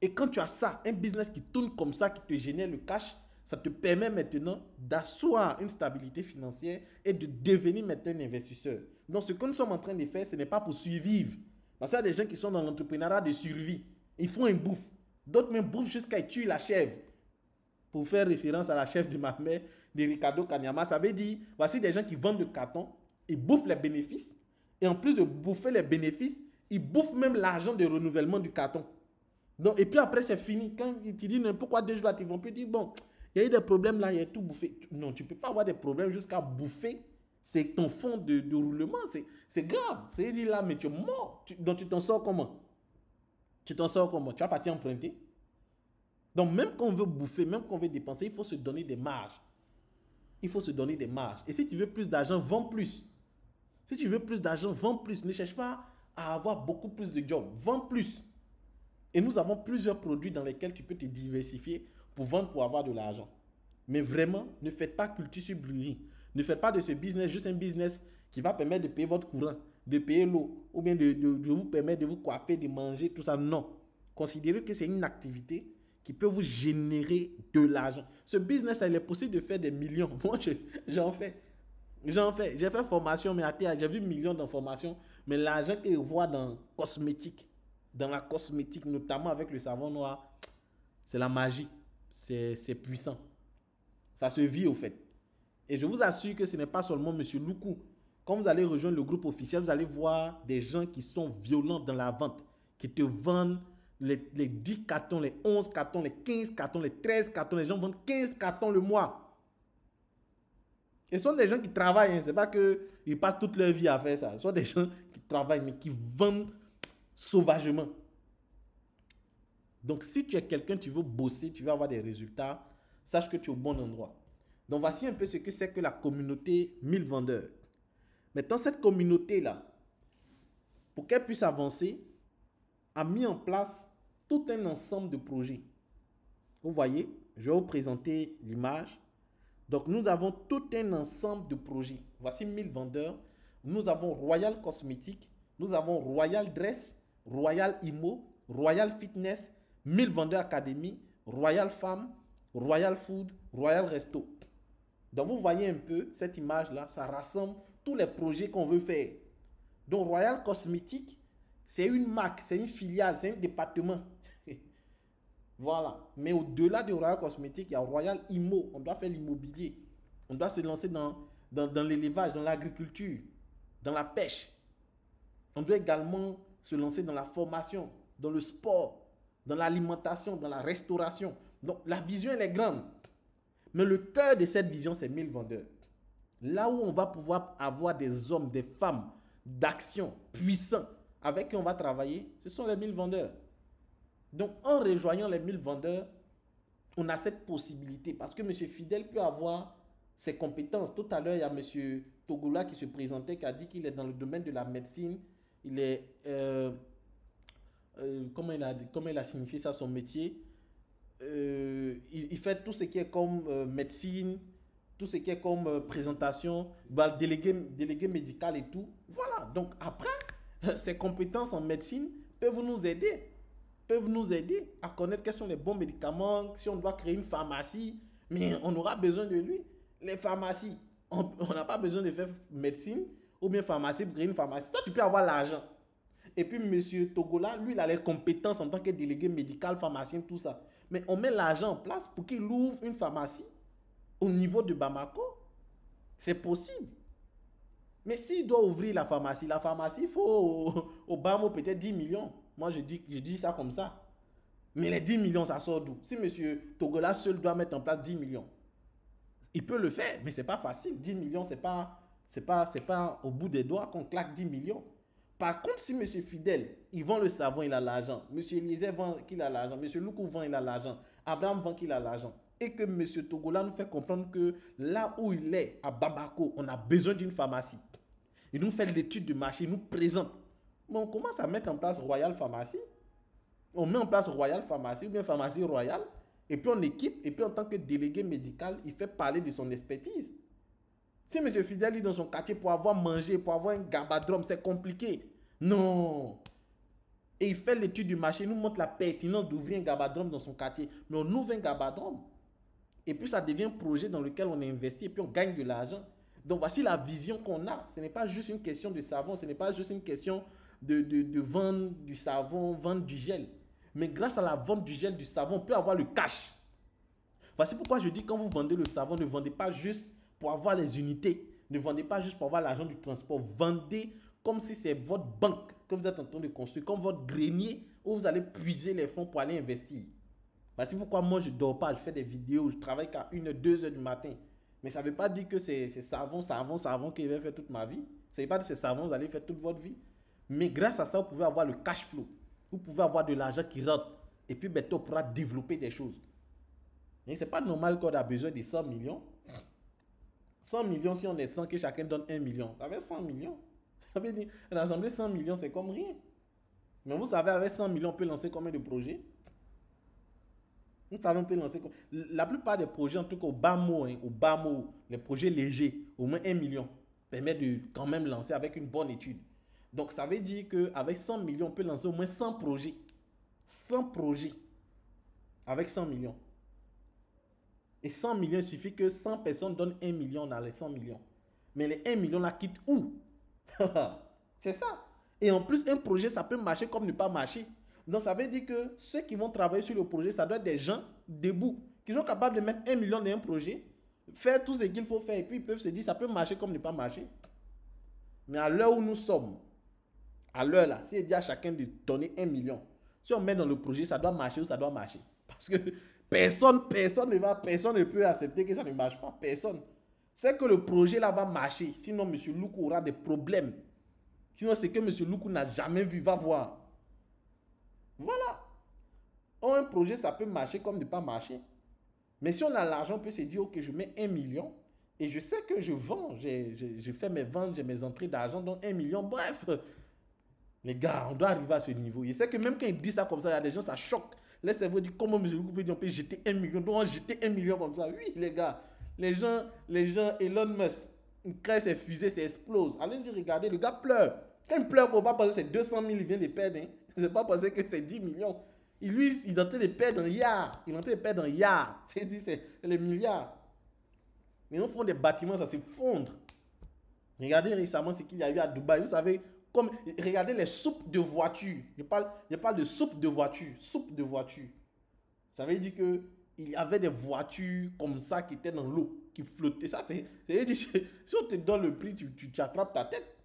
[SPEAKER 1] Et quand tu as ça, un business qui tourne comme ça, qui te génère le cash, ça te permet maintenant d'asseoir une stabilité financière et de devenir maintenant un investisseur. Donc, ce que nous sommes en train de faire, ce n'est pas pour survivre. Parce qu'il y a des gens qui sont dans l'entrepreneuriat de survie. Ils font un bouffe. D'autres même bouffent jusqu'à tuer la chèvre. Pour faire référence à la chèvre de ma mère, de Ricardo Kanyama, ça veut dire, voici des gens qui vendent le carton, ils bouffent les bénéfices. Et en plus de bouffer les bénéfices, ils bouffent même l'argent de renouvellement du carton. Donc, et puis après, c'est fini. Quand tu dis pourquoi 2 jours là, tu vont plus dire, bon, il y a eu des problèmes là, il y a tout bouffé. Non, tu ne peux pas avoir des problèmes jusqu'à bouffer. C'est ton fonds de roulement. C'est grave. C'est-à-dire là, mais tu es mort. Donc, tu t'en sors comment? Tu t'en sors comment? Tu vas partir emprunter? Donc, même quand on veut bouffer, même quand on veut dépenser, il faut se donner des marges. Il faut se donner des marges. Et si tu veux plus d'argent, vends plus. Si tu veux plus d'argent, vends plus. Ne cherche pas à avoir beaucoup plus de jobs. Vends plus. Et nous avons plusieurs produits dans lesquels tu peux te diversifier pour vendre, pour avoir de l'argent. Mais vraiment, ne faites pas culture sur brûlis. Ne faites pas de ce business juste un business qui va permettre de payer votre courant, de payer l'eau, ou bien de vous permettre de vous coiffer, de manger, tout ça. Non. Considérez que c'est une activité qui peut vous générer de l'argent. Ce business, il est possible de faire des millions. Moi, j'en fais. J'ai fait formation, mais j'ai vu millions de formations. Mais l'argent que je vois dans la cosmétique, notamment avec le savon noir, c'est la magie. C'est puissant. Ça se vit au fait. Et je vous assure que ce n'est pas seulement M. Loukou. Quand vous allez rejoindre le groupe officiel, vous allez voir des gens qui sont violents dans la vente, qui te vendent les 10 cartons, les 11 cartons, les 15 cartons, les 13 cartons. Les gens vendent 15 cartons le mois. Et ce sont des gens qui travaillent. Hein. Ce n'est pas qu'ils passent toute leur vie à faire ça. Ce sont des gens qui travaillent, mais qui vendent sauvagement. Donc, si tu es quelqu'un, tu veux bosser, tu veux avoir des résultats, sache que tu es au bon endroit. Donc, voici un peu ce que c'est que la communauté 1000 vendeurs. Maintenant, cette communauté-là, pour qu'elle puisse avancer, a mis en place tout un ensemble de projets. Vous voyez, je vais vous présenter l'image. Donc, nous avons tout un ensemble de projets. Voici 1000 vendeurs. Nous avons Royal Cosmétique, nous avons Royal Dress, Royal Imo, Royal Fitness, 1000 vendeurs Academy, Royal Femme, Royal Food, Royal Resto. Donc, vous voyez un peu cette image-là, ça rassemble tous les projets qu'on veut faire. Donc, Royal Cosmétique, c'est une marque, c'est une filiale, c'est un département. Voilà. Mais au-delà de Royal Cosmétique, il y a Royal Imo. On doit faire l'immobilier. On doit se lancer dans l'élevage, dans l'agriculture, dans la pêche. On doit également se lancer dans la formation, dans le sport, dans l'alimentation, dans la restauration. Donc, la vision, elle est grande. Mais le cœur de cette vision, c'est 1000 vendeurs. Là où on va pouvoir avoir des hommes, des femmes d'action puissants avec qui on va travailler, ce sont les 1000 vendeurs. Donc, en rejoignant les 1000 vendeurs, on a cette possibilité parce que M. Fidèle peut avoir ses compétences. Tout à l'heure, il y a M. Togola qui se présentait, qui a dit qu'il est dans le domaine de la médecine. Il est, comment il a signifié ça, son métier? Il fait tout ce qui est comme médecine, tout ce qui est comme présentation, délégué médical et tout. Voilà. Donc, après, ses compétences en médecine peuvent nous aider à connaître quels sont les bons médicaments, si on doit créer une pharmacie, mais on aura besoin de lui. Les pharmacies, on n'a pas besoin de faire médecine ou bien pharmacie pour créer une pharmacie. Toi, tu peux avoir l'argent. Et puis, M. Togola, lui, il a les compétences en tant que délégué médical, pharmacien, tout ça. Mais on met l'argent en place pour qu'il ouvre une pharmacie au niveau de Bamako. C'est possible. Mais s'il doit ouvrir la pharmacie, il faut au Bamo peut-être 10 millions. Moi, je dis ça comme ça. Mais les 10 millions, ça sort d'où? Si M. Togola seul doit mettre en place 10 millions, il peut le faire, mais ce n'est pas facile. 10 millions, ce n'est pas au bout des doigts qu'on claque 10 millions. Par contre, si M. Fidèle, il vend le savon, il a l'argent. M. Eliezer vend qu'il a l'argent. M. Loukou vend, il a l'argent. Abraham vend qu'il a l'argent. Et que M. Togola nous fait comprendre que là où il est, à Bamako, on a besoin d'une pharmacie. Il nous fait l'étude de marché, il nous présente. Mais on commence à mettre en place Royal Pharmacie. On met en place Royal Pharmacie ou bien Pharmacie Royale. Et puis on équipe, et puis en tant que délégué médical, il fait parler de son expertise. Si M. Fidel est dans son quartier pour avoir mangé, pour avoir un gabadrome, c'est compliqué. Non. Et il fait l'étude du marché, il nous montre la pertinence d'ouvrir un gabadrome dans son quartier. Mais on ouvre un gabadrome. Et puis ça devient un projet dans lequel on investit et puis on gagne de l'argent. Donc voici la vision qu'on a. Ce n'est pas juste une question de savon, ce n'est pas juste une question de vendre du savon, vendre du gel. Mais grâce à la vente du gel, du savon, on peut avoir le cash. Voici pourquoi je dis quand vous vendez le savon, ne vendez pas juste pour avoir les unités. Ne vendez pas juste pour avoir l'argent du transport. Vendez comme si c'est votre banque que vous êtes en train de construire, comme votre grenier où vous allez puiser les fonds pour aller investir. Voici pourquoi moi je ne dors pas, je fais des vidéos, je travaille qu'à 1h, 2h du matin. Mais ça ne veut pas dire que c'est savon que je vais faire toute ma vie. Ça ne veut pas dire que c'est savon, vous allez faire toute votre vie. Mais grâce à ça, vous pouvez avoir le cash flow. Vous pouvez avoir de l'argent qui rentre. Et puis, bientôt, on pourra développer des choses. Mais ce n'est pas normal qu'on a besoin de 100 millions. 100 millions, si on est 100, que chacun donne 1 million. Ça fait 100 millions. Ça veut dire, rassembler 100 millions, c'est comme rien. Mais vous savez, avec 100 millions, on peut lancer combien de projets? Vous savez, on peut lancer. La plupart des projets, en tout cas au bas mot, les projets légers, au moins 1 million, permet de quand même lancer avec une bonne étude. Donc, ça veut dire qu'avec 100 millions, on peut lancer au moins 100 projets. 100 projets avec 100 millions. Et 100 millions, il suffit que 100 personnes donnent 1 million dans les 100 millions. Mais les 1 million là quittent où? C'est ça. Et en plus, un projet, ça peut marcher comme ne pas marcher. Donc, ça veut dire que ceux qui vont travailler sur le projet, ça doit être des gens debout, qui sont capables de mettre 1 million dans un projet, faire tout ce qu'il faut faire, et puis ils peuvent se dire, ça peut marcher comme ne pas marcher. Mais à l'heure où nous sommes, à l'heure là, si il dit à chacun de donner 1 million, si on met dans le projet, ça doit marcher ou ça doit marcher. Parce que personne ne peut accepter que ça ne marche pas. Personne. C'est que le projet là va marcher. Sinon, M. Loukou aura des problèmes. Sinon, c'est que M. Loukou n'a jamais vu, va voir. Voilà. Un projet, ça peut marcher comme ne pas marcher. Mais si on a l'argent, on peut se dire, ok, je mets 1 million et je sais que je vends. Je fais mes ventes, j'ai mes entrées d'argent, donc 1 million. Bref, les gars, on doit arriver à ce niveau. Je sais que même quand il dit ça comme ça, il y a des gens, ça choque. Les cerveaux disent, comment M. Loukou peut dire, on peut jeter 1 million. Donc, on jeter 1 million comme ça. Oui, les gars. Les gens, Elon Musk, il crée ses fusées, ça explose. Allez-y, regardez, le gars pleure. Quand il pleure, on ne va pas penser que c'est 200 000, il vient de perdre. Hein. Il ne va pas penser que c'est 10 millions. Il est en train de perdre un yard. Il est en train de perdre un yard. C'est les milliards. Mais ils font des bâtiments, ça s'effondre. Regardez récemment ce qu'il y a eu à Dubaï. Vous savez, regardez les soupes de voitures. Je parle de soupe de voiture. Soupe de voiture. Ça veut dire qu'il y avait des voitures comme ça qui étaient dans l'eau, qui flottaient. Ça, si on te donne le prix, tu attrapes ta tête.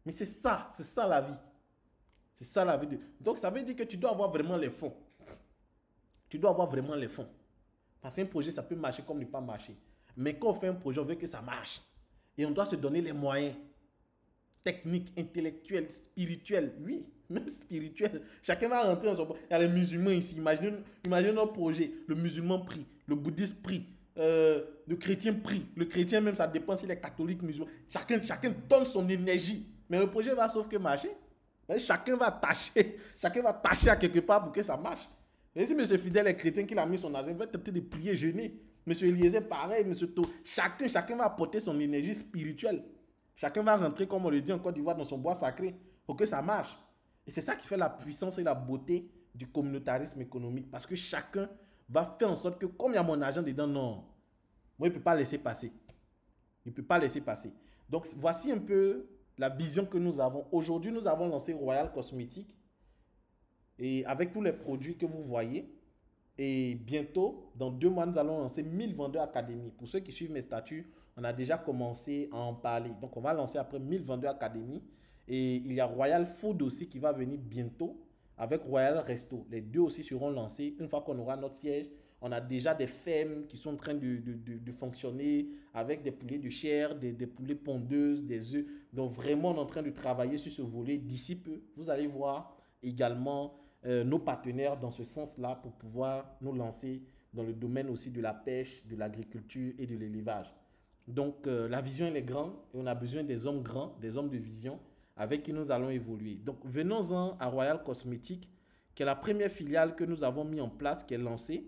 [SPEAKER 1] Mais c'est ça la vie. C'est ça la vie. Donc, ça veut dire que tu dois avoir vraiment les fonds. Tu dois avoir vraiment les fonds. Parce qu'un projet, ça peut marcher comme ne pas marcher. Mais quand on fait un projet, on veut que ça marche. Et on doit se donner les moyens techniques, intellectuels, spirituels. Oui, même spirituels. Chacun va rentrer dans son... Il y a les musulmans ici. Imaginez notre projet. Le musulman prie. Le bouddhiste prie. Le chrétien prie. Le chrétien même, ça dépend s'il est catholique, musulman. Chacun donne son énergie. Mais le projet va sauf que marcher. Chacun va tâcher à quelque part pour que ça marche. Et si M. Fidel est chrétien qu'il a mis son argent, il va tenter de prier, jeûner. M. Eliezer, pareil, M. To. Chacun va apporter son énergie spirituelle. Chacun va rentrer, comme on le dit en Côte d'Ivoire, dans son bois sacré pour que ça marche. Et c'est ça qui fait la puissance et la beauté du communautarisme économique. Parce que chacun va faire en sorte que, comme il y a mon argent dedans, non, moi, il ne peut pas laisser passer. Il ne peut pas laisser passer. Donc, voici un peu la vision que nous avons. Aujourd'hui, nous avons lancé Royal Cosmétiques et avec tous les produits que vous voyez. Et bientôt, dans 2 mois, nous allons lancer 1000 vendeurs académie. Pour ceux qui suivent mes statuts, on a déjà commencé à en parler. Donc, on va lancer après 1000 vendeurs académie. Et il y a Royal Food aussi qui va venir bientôt avec Royal Resto. Les deux aussi seront lancés une fois qu'on aura notre siège. On a déjà des fermes qui sont en train de fonctionner avec des poulets de chair, des poulets pondeuses, des œufs. Donc, vraiment, on est en train de travailler sur ce volet. D'ici peu, vous allez voir également nos partenaires dans ce sens-là pour pouvoir nous lancer dans le domaine aussi de la pêche, de l'agriculture et de l'élevage. Donc, la vision, elle est grande et on a besoin des hommes grands, des hommes de vision avec qui nous allons évoluer. Donc, venons-en à Royal Cosmétiques, qui est la première filiale que nous avons mis en place, qui est lancée.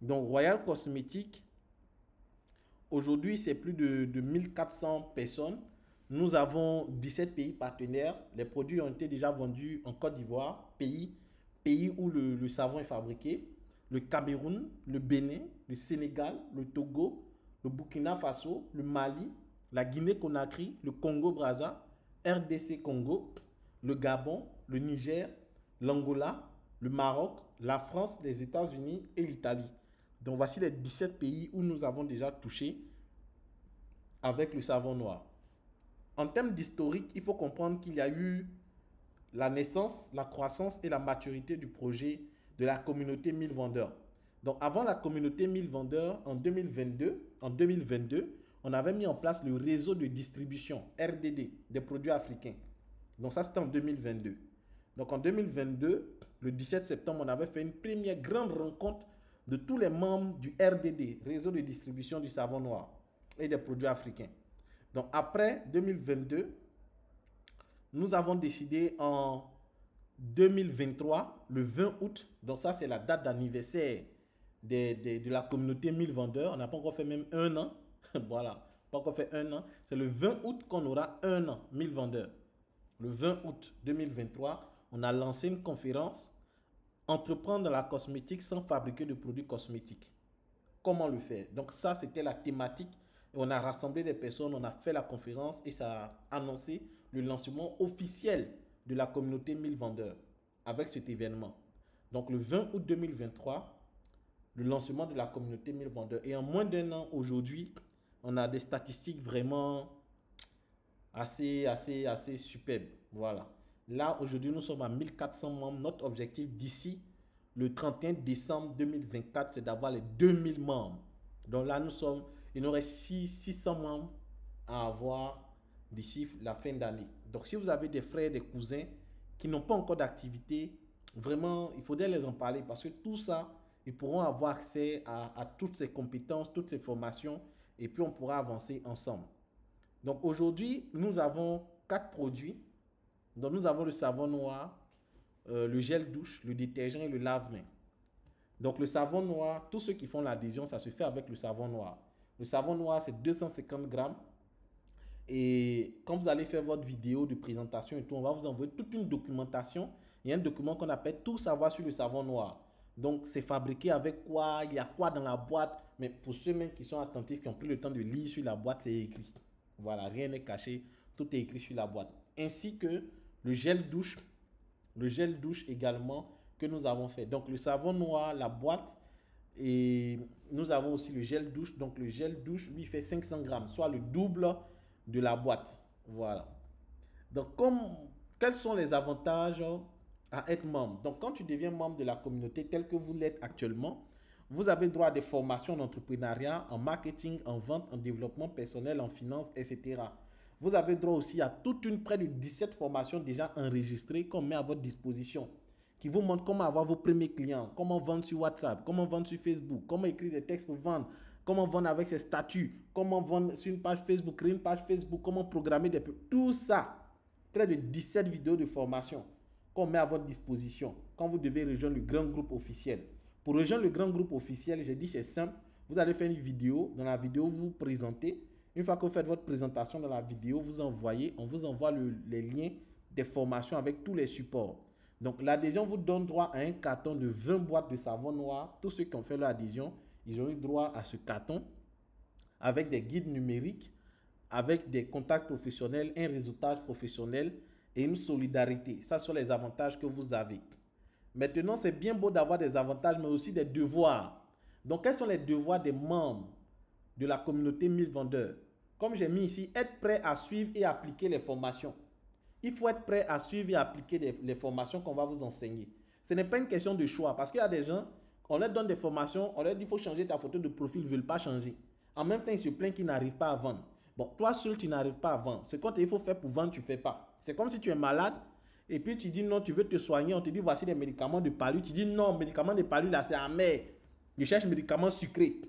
[SPEAKER 1] Donc, Royal Cosmétiques, aujourd'hui, c'est plus de 1400 personnes. Nous avons 17 pays partenaires. Les produits ont été déjà vendus en Côte d'Ivoire, pays où le savon est fabriqué. Le Cameroun, le Bénin, le Sénégal, le Togo, le Burkina Faso, le Mali, la Guinée-Conakry, le Congo-Brazza, RDC Congo, le Gabon, le Niger, l'Angola, le Maroc, la France, les États-Unis et l'Italie. Donc voici les 17 pays où nous avons déjà touché avec le savon noir. En termes d'historique, il faut comprendre qu'il y a eu la naissance, la croissance et la maturité du projet de la communauté 1000 vendeurs. Donc avant la communauté 1000 vendeurs, en 2022, on avait mis en place le réseau de distribution RDD des produits africains. Donc ça c'était en 2022. Donc en 2022, le 17 septembre, on avait fait une première grande rencontre de tous les membres du RDD, réseau de distribution du savon noir et des produits africains. Donc après 2022, nous avons décidé en 2023, le 20 août, donc ça c'est la date d'anniversaire de la communauté 1000 vendeurs. On n'a pas encore fait même un an. Voilà, pas encore fait un an. C'est le 20 août qu'on aura un an, 1000 vendeurs. Le 20 août 2023, on a lancé une conférence Entreprendre dans la cosmétique sans fabriquer de produits cosmétiques. Comment le faire? Donc ça, c'était la thématique. On a rassemblé des personnes, on a fait la conférence et ça a annoncé le lancement officiel de la communauté 1000 vendeurs avec cet événement. Donc le 20 août 2023, le lancement de la communauté 1000 vendeurs. Et en moins d'un an aujourd'hui, on a des statistiques vraiment assez superbes. Voilà. Là, aujourd'hui, nous sommes à 1400 membres. Notre objectif d'ici le 31 décembre 2024, c'est d'avoir les 2000 membres. Donc là, il nous reste 600 membres à avoir d'ici la fin d'année. Donc, si vous avez des frères, des cousins qui n'ont pas encore d'activité, vraiment, il faudrait les en parler parce que tout ça, ils pourront avoir accès à toutes ces compétences, toutes ces formations et puis on pourra avancer ensemble. Donc, aujourd'hui, nous avons 4 produits. Donc, nous avons le savon noir, le gel douche, le détergent et le lave-main. Donc, le savon noir, tous ceux qui font l'adhésion, ça se fait avec le savon noir. Le savon noir, c'est 250 grammes. Et quand vous allez faire votre vidéo de présentation et tout, on va vous envoyer toute une documentation. Il y a un document qu'on appelle Tout savoir sur le savon noir. Donc, c'est fabriqué avec quoi, il y a quoi dans la boîte. Mais pour ceux même qui sont attentifs, qui ont pris le temps de lire sur la boîte, c'est écrit. Voilà, rien n'est caché, tout est écrit sur la boîte. Ainsi que le gel douche également que nous avons fait. Donc le savon noir, la boîte, et nous avons aussi le gel douche. Donc le gel douche, lui, fait 500 grammes, soit le double de la boîte. Voilà. Donc quels sont les avantages à être membre? Donc quand tu deviens membre de la communauté telle que vous l'êtes actuellement, vous avez droit à des formations en entrepreneuriat, en marketing, en vente, en développement personnel, en finance, etc. Vous avez droit aussi à près de 17 formations déjà enregistrées qu'on met à votre disposition, qui vous montrent comment avoir vos premiers clients, comment vendre sur WhatsApp, comment vendre sur Facebook, comment écrire des textes pour vendre, comment vendre avec ses statuts, comment vendre sur une page Facebook, créer une page Facebook, comment programmer des... Tout ça, près de 17 vidéos de formation qu'on met à votre disposition quand vous devez rejoindre le grand groupe officiel. Pour rejoindre le grand groupe officiel, j'ai dit c'est simple, vous allez faire une vidéo, dans la vidéo vous vous présentez. Une fois que vous faites votre présentation dans la vidéo, on vous envoie les liens des formations avec tous les supports. Donc, l'adhésion vous donne droit à un carton de 20 boîtes de savon noir. Tous ceux qui ont fait l'adhésion, ils ont eu droit à ce carton avec des guides numériques, avec des contacts professionnels, un réseautage professionnel et une solidarité. Ça sont les avantages que vous avez. Maintenant, c'est bien beau d'avoir des avantages, mais aussi des devoirs. Donc, quels sont les devoirs des membres de la communauté 1000 vendeurs? Comme j'ai mis ici, être prêt à suivre et appliquer les formations. Il faut être prêt à suivre et appliquer les formations qu'on va vous enseigner. Ce n'est pas une question de choix parce qu'il y a des gens, on leur donne des formations, on leur dit il faut changer ta photo de profil, ils ne veulent pas changer. En même temps, ils se plaignent qu'ils n'arrivent pas à vendre. Bon, toi seul, tu n'arrives pas à vendre. Ce qu'il faut faire pour vendre, tu ne fais pas. C'est comme si tu es malade et puis tu dis non, tu veux te soigner, on te dit voici des médicaments de palu. Tu dis non, médicaments de palu là, c'est amer. Je cherche médicaments sucrés.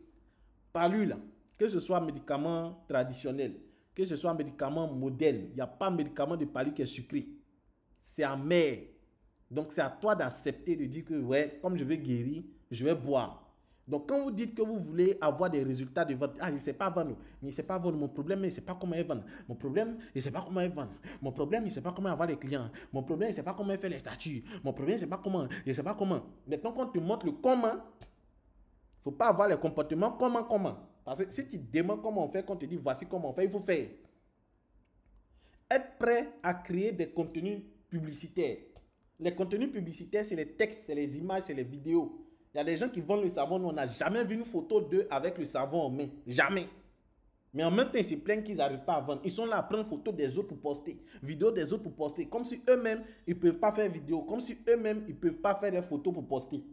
[SPEAKER 1] Palu là. Que ce soit médicament traditionnel, que ce soit médicament modèle, il n'y a pas de médicament de palu qui est sucré. C'est amer. Donc, c'est à toi d'accepter, de dire que, ouais, comme je vais guérir, je vais boire. Donc, quand vous dites que vous voulez avoir des résultats de vente, ah, je ne sais pas vendre, je ne sais pas vendre, mon problème, je ne sais pas comment vendre. Mon problème, je ne sais pas comment vendre. Mon problème, je ne sais pas comment avoir les clients. Mon problème, je ne sais pas comment faire les statuts. Mon problème, je ne sais pas comment, je ne sais pas comment. Maintenant, quand on te montre le comment, il ne faut pas avoir les comportements comment. Parce que si tu demandes comment on fait, quand on te dit voici comment on fait, il faut faire. Être prêt à créer des contenus publicitaires. Les contenus publicitaires, c'est les textes, c'est les images, c'est les vidéos. Il y a des gens qui vendent le savon, nous on n'a jamais vu une photo d'eux avec le savon en main. Jamais. Mais en même temps, ils se plaignent qu'ils n'arrivent pas à vendre. Ils sont là à prendre photo des autres pour poster, vidéo des autres pour poster. Comme si eux-mêmes, ils ne peuvent pas faire vidéo. Comme si eux-mêmes, ils ne peuvent pas faire des photos pour poster.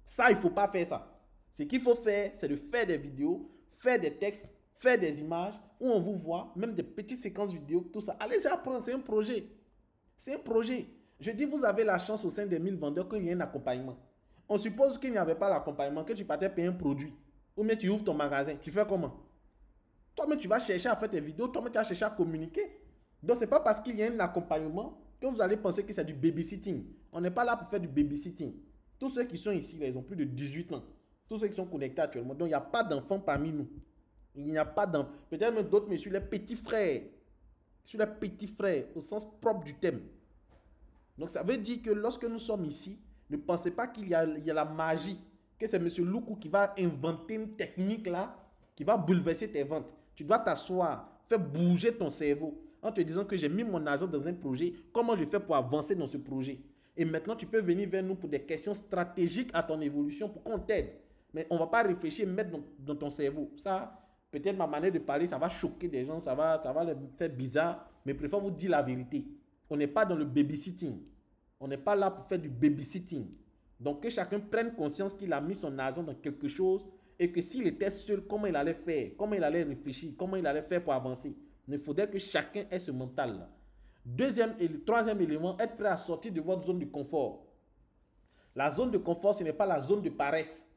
[SPEAKER 1] Ça, il ne faut pas faire ça. Ce qu'il faut faire, c'est de faire des vidéos, faire des textes, faire des images où on vous voit, même des petites séquences vidéo, tout ça. Allez-y apprendre, c'est un projet. C'est un projet. Je dis, vous avez la chance au sein des 1000 vendeurs qu'il y ait un accompagnement. On suppose qu'il n'y avait pas l'accompagnement, que tu partais payer un produit. Ou bien tu ouvres ton magasin. Tu fais comment? Toi-même, tu vas chercher à faire tes vidéos. Toi-même, tu vas chercher à communiquer. Donc, ce n'est pas parce qu'il y a un accompagnement que vous allez penser que c'est du babysitting. On n'est pas là pour faire du babysitting. Tous ceux qui sont ici, là, ils ont plus de 18 ans. Tous ceux qui sont connectés actuellement. Donc, il n'y a pas d'enfants parmi nous. Il n'y a pas d'enfants. Peut-être même d'autres, mais sur les petits frères. Sur les petits frères, au sens propre du thème. Donc, ça veut dire que lorsque nous sommes ici, ne pensez pas qu'il y a la magie, que c'est M. Loukou qui va inventer une technique là, qui va bouleverser tes ventes. Tu dois t'asseoir, faire bouger ton cerveau, en te disant que j'ai mis mon argent dans un projet, comment je fais pour avancer dans ce projet. Et maintenant, tu peux venir vers nous pour des questions stratégiques à ton évolution, pour qu'on t'aide. Mais on ne va pas réfléchir et mettre dans ton cerveau. Ça, peut-être ma manière de parler, ça va choquer des gens, ça va les faire bizarre, mais je préfère vous dire la vérité. On n'est pas dans le babysitting. On n'est pas là pour faire du babysitting. Donc, que chacun prenne conscience qu'il a mis son argent dans quelque chose et que s'il était seul, comment il allait faire, comment il allait réfléchir, comment il allait faire pour avancer. Il faudrait que chacun ait ce mental-là. Troisième élément, être prêt à sortir de votre zone de confort. La zone de confort, ce n'est pas la zone de paresse.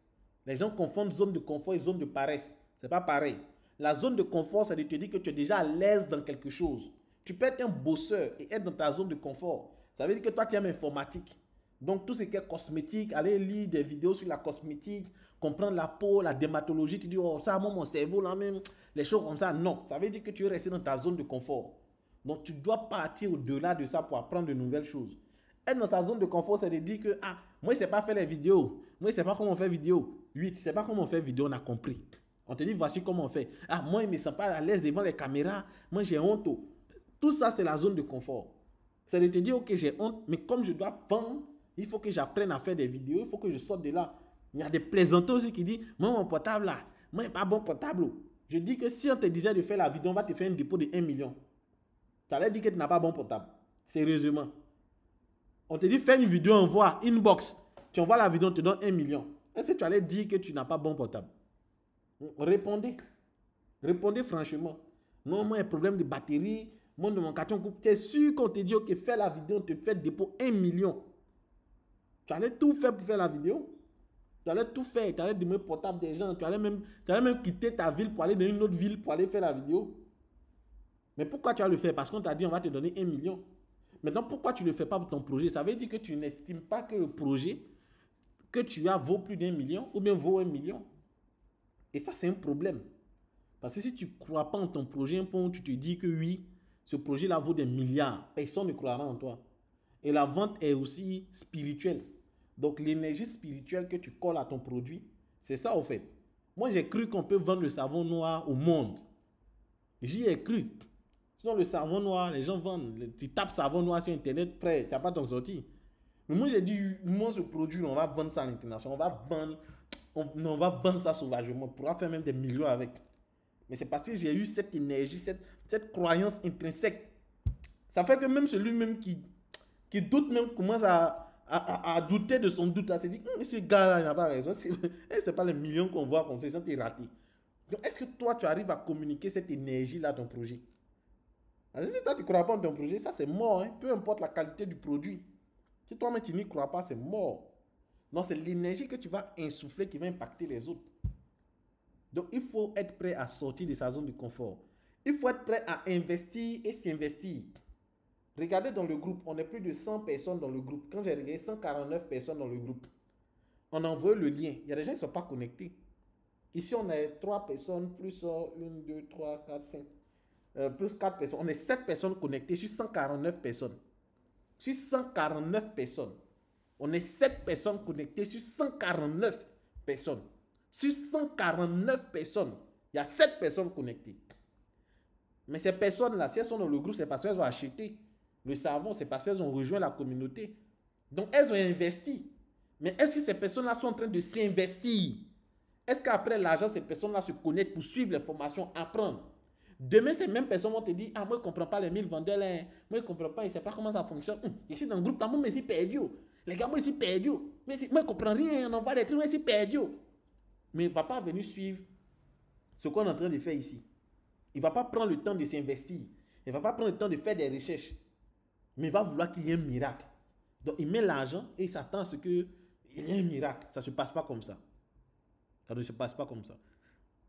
[SPEAKER 1] Les gens confondent zone de confort et zone de paresse. Ce n'est pas pareil. La zone de confort, c'est de te dire que tu es déjà à l'aise dans quelque chose. Tu peux être un bosseur et être dans ta zone de confort. Ça veut dire que toi, tu aimes l'informatique. Donc, tout ce qui est cosmétique, aller lire des vidéos sur la cosmétique, comprendre la peau, la dermatologie, tu dis, oh, ça, moi, mon cerveau, là même, les choses comme ça. Non, ça veut dire que tu es resté dans ta zone de confort. Donc, tu dois partir au-delà de ça pour apprendre de nouvelles choses. Être dans sa zone de confort, c'est de dire que, ah, moi, je ne sais pas faire les vidéos. Moi, je ne sais pas comment on fait vidéo. 8, tu ne sais pas comment on fait vidéo, on a compris. On te dit, voici comment on fait. Ah, moi, je ne me sens pas à l'aise devant les caméras. Moi, j'ai honte. Tout ça, c'est la zone de confort. C'est de te dire, ok, j'ai honte, mais comme je dois vendre, il faut que j'apprenne à faire des vidéos, il faut que je sorte de là. Il y a des plaisanteurs aussi qui disent, moi, mon portable là, moi, il n'est pas bon portable. Je dis que si on te disait de faire la vidéo, on va te faire un dépôt de 1 million. Tu allais dire que tu n'as pas bon portable. Sérieusement. On te dit, fais une vidéo, envoie, inbox. Tu envoies la vidéo, on te donne 1 million. Est-ce que tu allais dire que tu n'as pas bon portable? Répondez. Répondez franchement. Non, moi, un problème de batterie. Moi, de mon carton coupe. Tu es sûr qu'on te dit, ok, fais la vidéo, on te fait dépôt 1 million. Tu allais tout faire pour faire la vidéo. Tu allais tout faire. Tu allais demander le portable des gens. Tu allais même quitter ta ville pour aller dans une autre ville pour aller faire la vidéo. Mais pourquoi tu vas le faire? Parce qu'on t'a dit, on va te donner 1 million. Maintenant, pourquoi tu ne le fais pas pour ton projet? Ça veut dire que tu n'estimes pas que le projet que tu as vaut plus d'1 million ou bien vaut 1 million. Et ça, c'est un problème. Parce que si tu ne crois pas en ton projet, un point où tu te dis que oui, ce projet-là vaut des milliards, personne ne croira en toi. Et la vente est aussi spirituelle. Donc, l'énergie spirituelle que tu colles à ton produit, c'est ça au fait. Moi, j'ai cru qu'on peut vendre le savon noir au monde. J'y ai cru. Sinon, le savon noir, les gens vendent. Tu tapes savon noir sur Internet, frère, tu n'as pas ton sorti. Mais moi, j'ai dit, moi, ce produit, on va vendre ça à l'international. On va vendre ça sauvagement. On pourra faire même des millions avec. Mais c'est parce que j'ai eu cette énergie, cette croyance intrinsèque. Ça fait que même celui-même qui doute même commence à douter de son doute. Là, c'est dit, ce gars-là, il n'a pas raison. Ce n'est pas les millions qu'on voit qu'on se sent raté. Donc, est-ce que toi, tu arrives à communiquer cette énergie-là à ton projet? Alors, si toi, tu ne crois pas en ton projet, ça, c'est mort. Hein? Peu importe la qualité du produit. Si toi-même, tu n'y crois pas, c'est mort. Non, c'est l'énergie que tu vas insuffler qui va impacter les autres. Donc, il faut être prêt à sortir de sa zone de confort. Il faut être prêt à investir et s'investir. Regardez dans le groupe, on est plus de 100 personnes dans le groupe. Quand j'ai regardé 149 personnes dans le groupe, on envoie le lien. Il y a des gens qui ne sont pas connectés. Ici, on est 3 personnes, plus 1, 2, 3, 4, 5. Plus 4 personnes. On est 7 personnes connectées sur 149 personnes. Sur 149 personnes. On est 7 personnes connectées sur 149 personnes. Sur 149 personnes, il y a 7 personnes connectées. Mais ces personnes-là, si elles sont dans le groupe, c'est parce qu'elles ont acheté le savon, c'est parce qu'elles ont rejoint la communauté. Donc, elles ont investi. Mais est-ce que ces personnes-là sont en train de s'investir? Est-ce qu'après l'argent, ces personnes-là se connectent pour suivre les formations, apprendre? Demain, ces mêmes personnes vont te dire, ah, moi, je ne comprends pas les 1000 vendeurs, là. Moi, je ne comprends pas, je ne sais pas comment ça fonctionne. Je suis dans le groupe, là, moi, je suis perdu. Les gars, moi, je suis perdu. Moi, je ne comprends rien, on envoie des trucs, moi, je suis perdu. Mais il ne va pas venir suivre ce qu'on est en train de faire ici. Il ne va pas prendre le temps de s'investir. Il ne va pas prendre le temps de faire des recherches. Mais il va vouloir qu'il y ait un miracle. Donc, il met l'argent et il s'attend à ce qu'il y ait un miracle. Ça ne se passe pas comme ça. Ça ne se passe pas comme ça.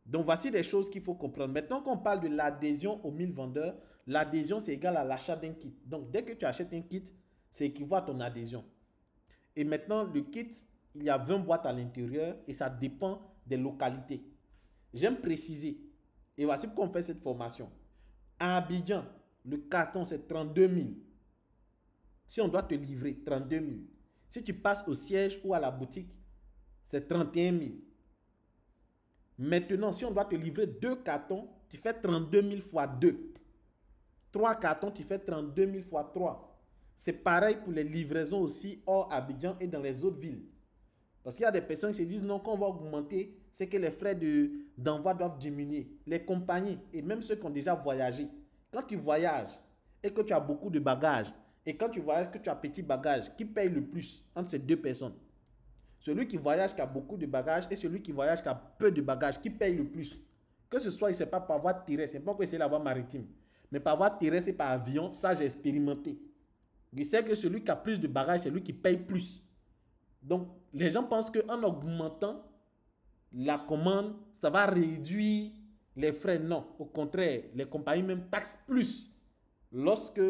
[SPEAKER 1] Donc, voici des choses qu'il faut comprendre. Maintenant qu'on parle de l'adhésion aux 1000 vendeurs, l'adhésion, c'est égal à l'achat d'un kit. Donc, dès que tu achètes un kit, c'est équivaut à ton adhésion. Et maintenant, le kit, il y a 20 boîtes à l'intérieur et ça dépend des localités. J'aime préciser. Et voici pourquoi on fait cette formation. À Abidjan, le carton, c'est 32 000. Si on doit te livrer, 32 000. Si tu passes au siège ou à la boutique, c'est 31 000. Maintenant, si on doit te livrer 2 cartons, tu fais 32 000 fois 2. 3 cartons, tu fais 32 000 fois 3. C'est pareil pour les livraisons aussi hors Abidjan et dans les autres villes. Parce qu'il y a des personnes qui se disent non, quand on va augmenter, c'est que les frais d'envoi doivent diminuer. Les compagnies et même ceux qui ont déjà voyagé. Quand tu voyages et que tu as beaucoup de bagages, et quand tu voyages que tu as petit bagage, qui paye le plus entre ces deux personnes? Celui qui voyage qui a beaucoup de bagages et celui qui voyage qui a peu de bagages, qui paye le plus? Que ce soit, il ne sait pas par voie terrestre, c'est pas qu'on essaie la voie maritime, mais par voie terrestre et par avion, ça j'ai expérimenté. Je sais que celui qui a plus de bagages, c'est lui qui paye plus. Donc, les gens pensent qu'en augmentant la commande, ça va réduire les frais. Non, au contraire, les compagnies même taxent plus lorsque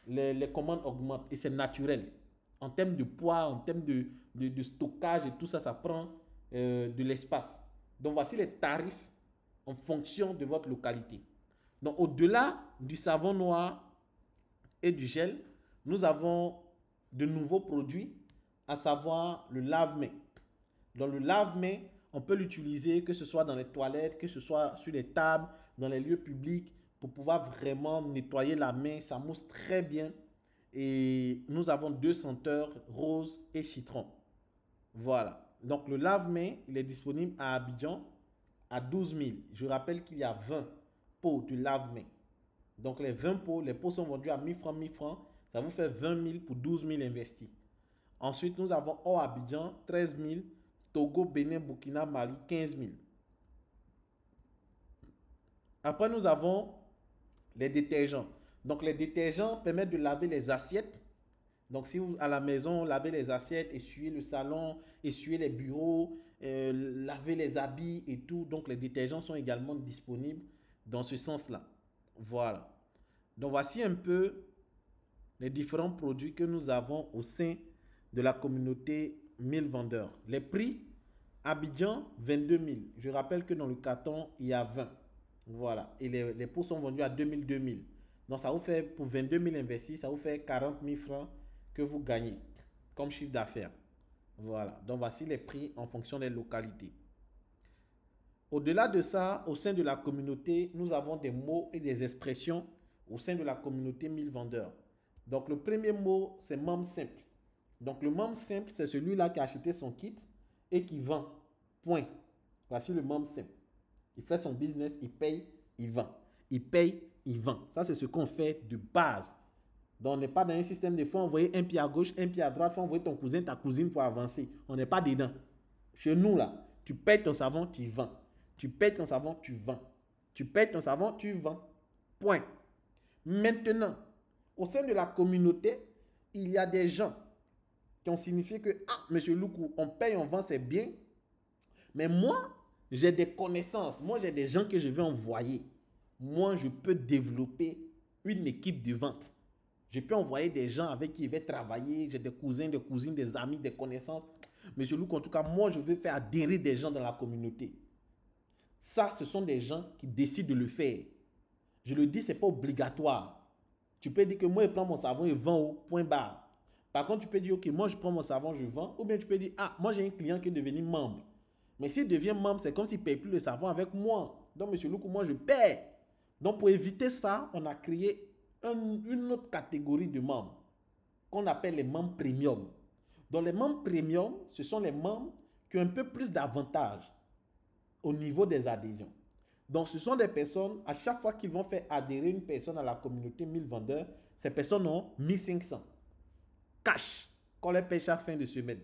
[SPEAKER 1] les commandes augmentent. Et c'est naturel. En termes de poids, en termes de stockage et tout ça, ça prend de l'espace. Donc, voici les tarifs en fonction de votre localité. Donc, au-delà du savon noir et du gel, nous avons de nouveaux produits, à savoir le lave-mains. Dans le lave-mains, on peut l'utiliser que ce soit dans les toilettes, que ce soit sur les tables, dans les lieux publics, pour pouvoir vraiment nettoyer la main. Ça mousse très bien. Et nous avons 2 senteurs, rose et citron. Voilà. Donc le lave-mains, il est disponible à Abidjan à 12 000. Je rappelle qu'il y a 20 pots de lave-mains. Donc les 20 pots, les pots sont vendus à 1000 francs, 1000 francs. Ça vous fait 20 000 pour 12 000 investis. Ensuite, nous avons hors Abidjan, 13 000. Togo, Bénin, Burkina, Mali, 15 000. Après, nous avons les détergents. Donc, les détergents permettent de laver les assiettes. Donc, si vous, à la maison, lavez les assiettes, essuyez le salon, essuyez les bureaux, lavez les habits et tout. Donc, les détergents sont également disponibles dans ce sens-là. Voilà. Donc, voici un peu les différents produits que nous avons au sein de la communauté 1000 vendeurs. Les prix, Abidjan, 22 000. Je rappelle que dans le carton, il y a 20. Voilà. Et les pots sont vendus à 2000, 2000. Donc, ça vous fait, pour 22 000 investis, ça vous fait 40 000 francs que vous gagnez comme chiffre d'affaires. Voilà. Donc, voici les prix en fonction des localités. Au-delà de ça, au sein de la communauté, nous avons des mots et des expressions au sein de la communauté 1000 vendeurs. Donc, le premier mot, c'est membre simple. Donc, le membre simple, c'est celui-là qui a acheté son kit et qui vend. Point. Voici le membre simple. Il fait son business, il paye, il vend. Il paye, il vend. Ça, c'est ce qu'on fait de base. Donc, on n'est pas dans un système de faut envoyer un pied à gauche, un pied à droite, faut envoyer ton cousin, ta cousine pour avancer. On n'est pas dedans. Chez nous, là, tu payes ton savon, tu vends. Tu payes ton savon, tu vends. Tu payes ton savon, tu vends. Point. Maintenant, au sein de la communauté, il y a des gens qui ont signifié que, ah, monsieur Loukou, on paye, on vend, c'est bien. Mais moi, j'ai des connaissances. Moi, j'ai des gens que je vais envoyer. Moi, je peux développer une équipe de vente. Je peux envoyer des gens avec qui je vais travailler. J'ai des cousins, des cousines, des amis, des connaissances. Monsieur Loukou, en tout cas, moi, je veux faire adhérer des gens dans la communauté. Ça, ce sont des gens qui décident de le faire. Je le dis, ce n'est pas obligatoire. Tu peux dire que moi, je prends mon savon et vends au point barre. Par contre, tu peux dire, ok, moi, je prends mon savon, je vends. Ou bien tu peux dire, ah, moi, j'ai un client qui est devenu membre. Mais s'il devient membre, c'est comme s'il ne paye plus le savon avec moi. Donc, monsieur Loukou, moi, je paie. Donc, pour éviter ça, on a créé une autre catégorie de membres qu'on appelle les membres premium. Donc, les membres premium, ce sont les membres qui ont un peu plus d'avantages au niveau des adhésions. Donc, ce sont des personnes, à chaque fois qu'ils vont faire adhérer une personne à la communauté 1000 vendeurs, ces personnes ont 1500 cash qu'on leur paye chaque fin de semaine.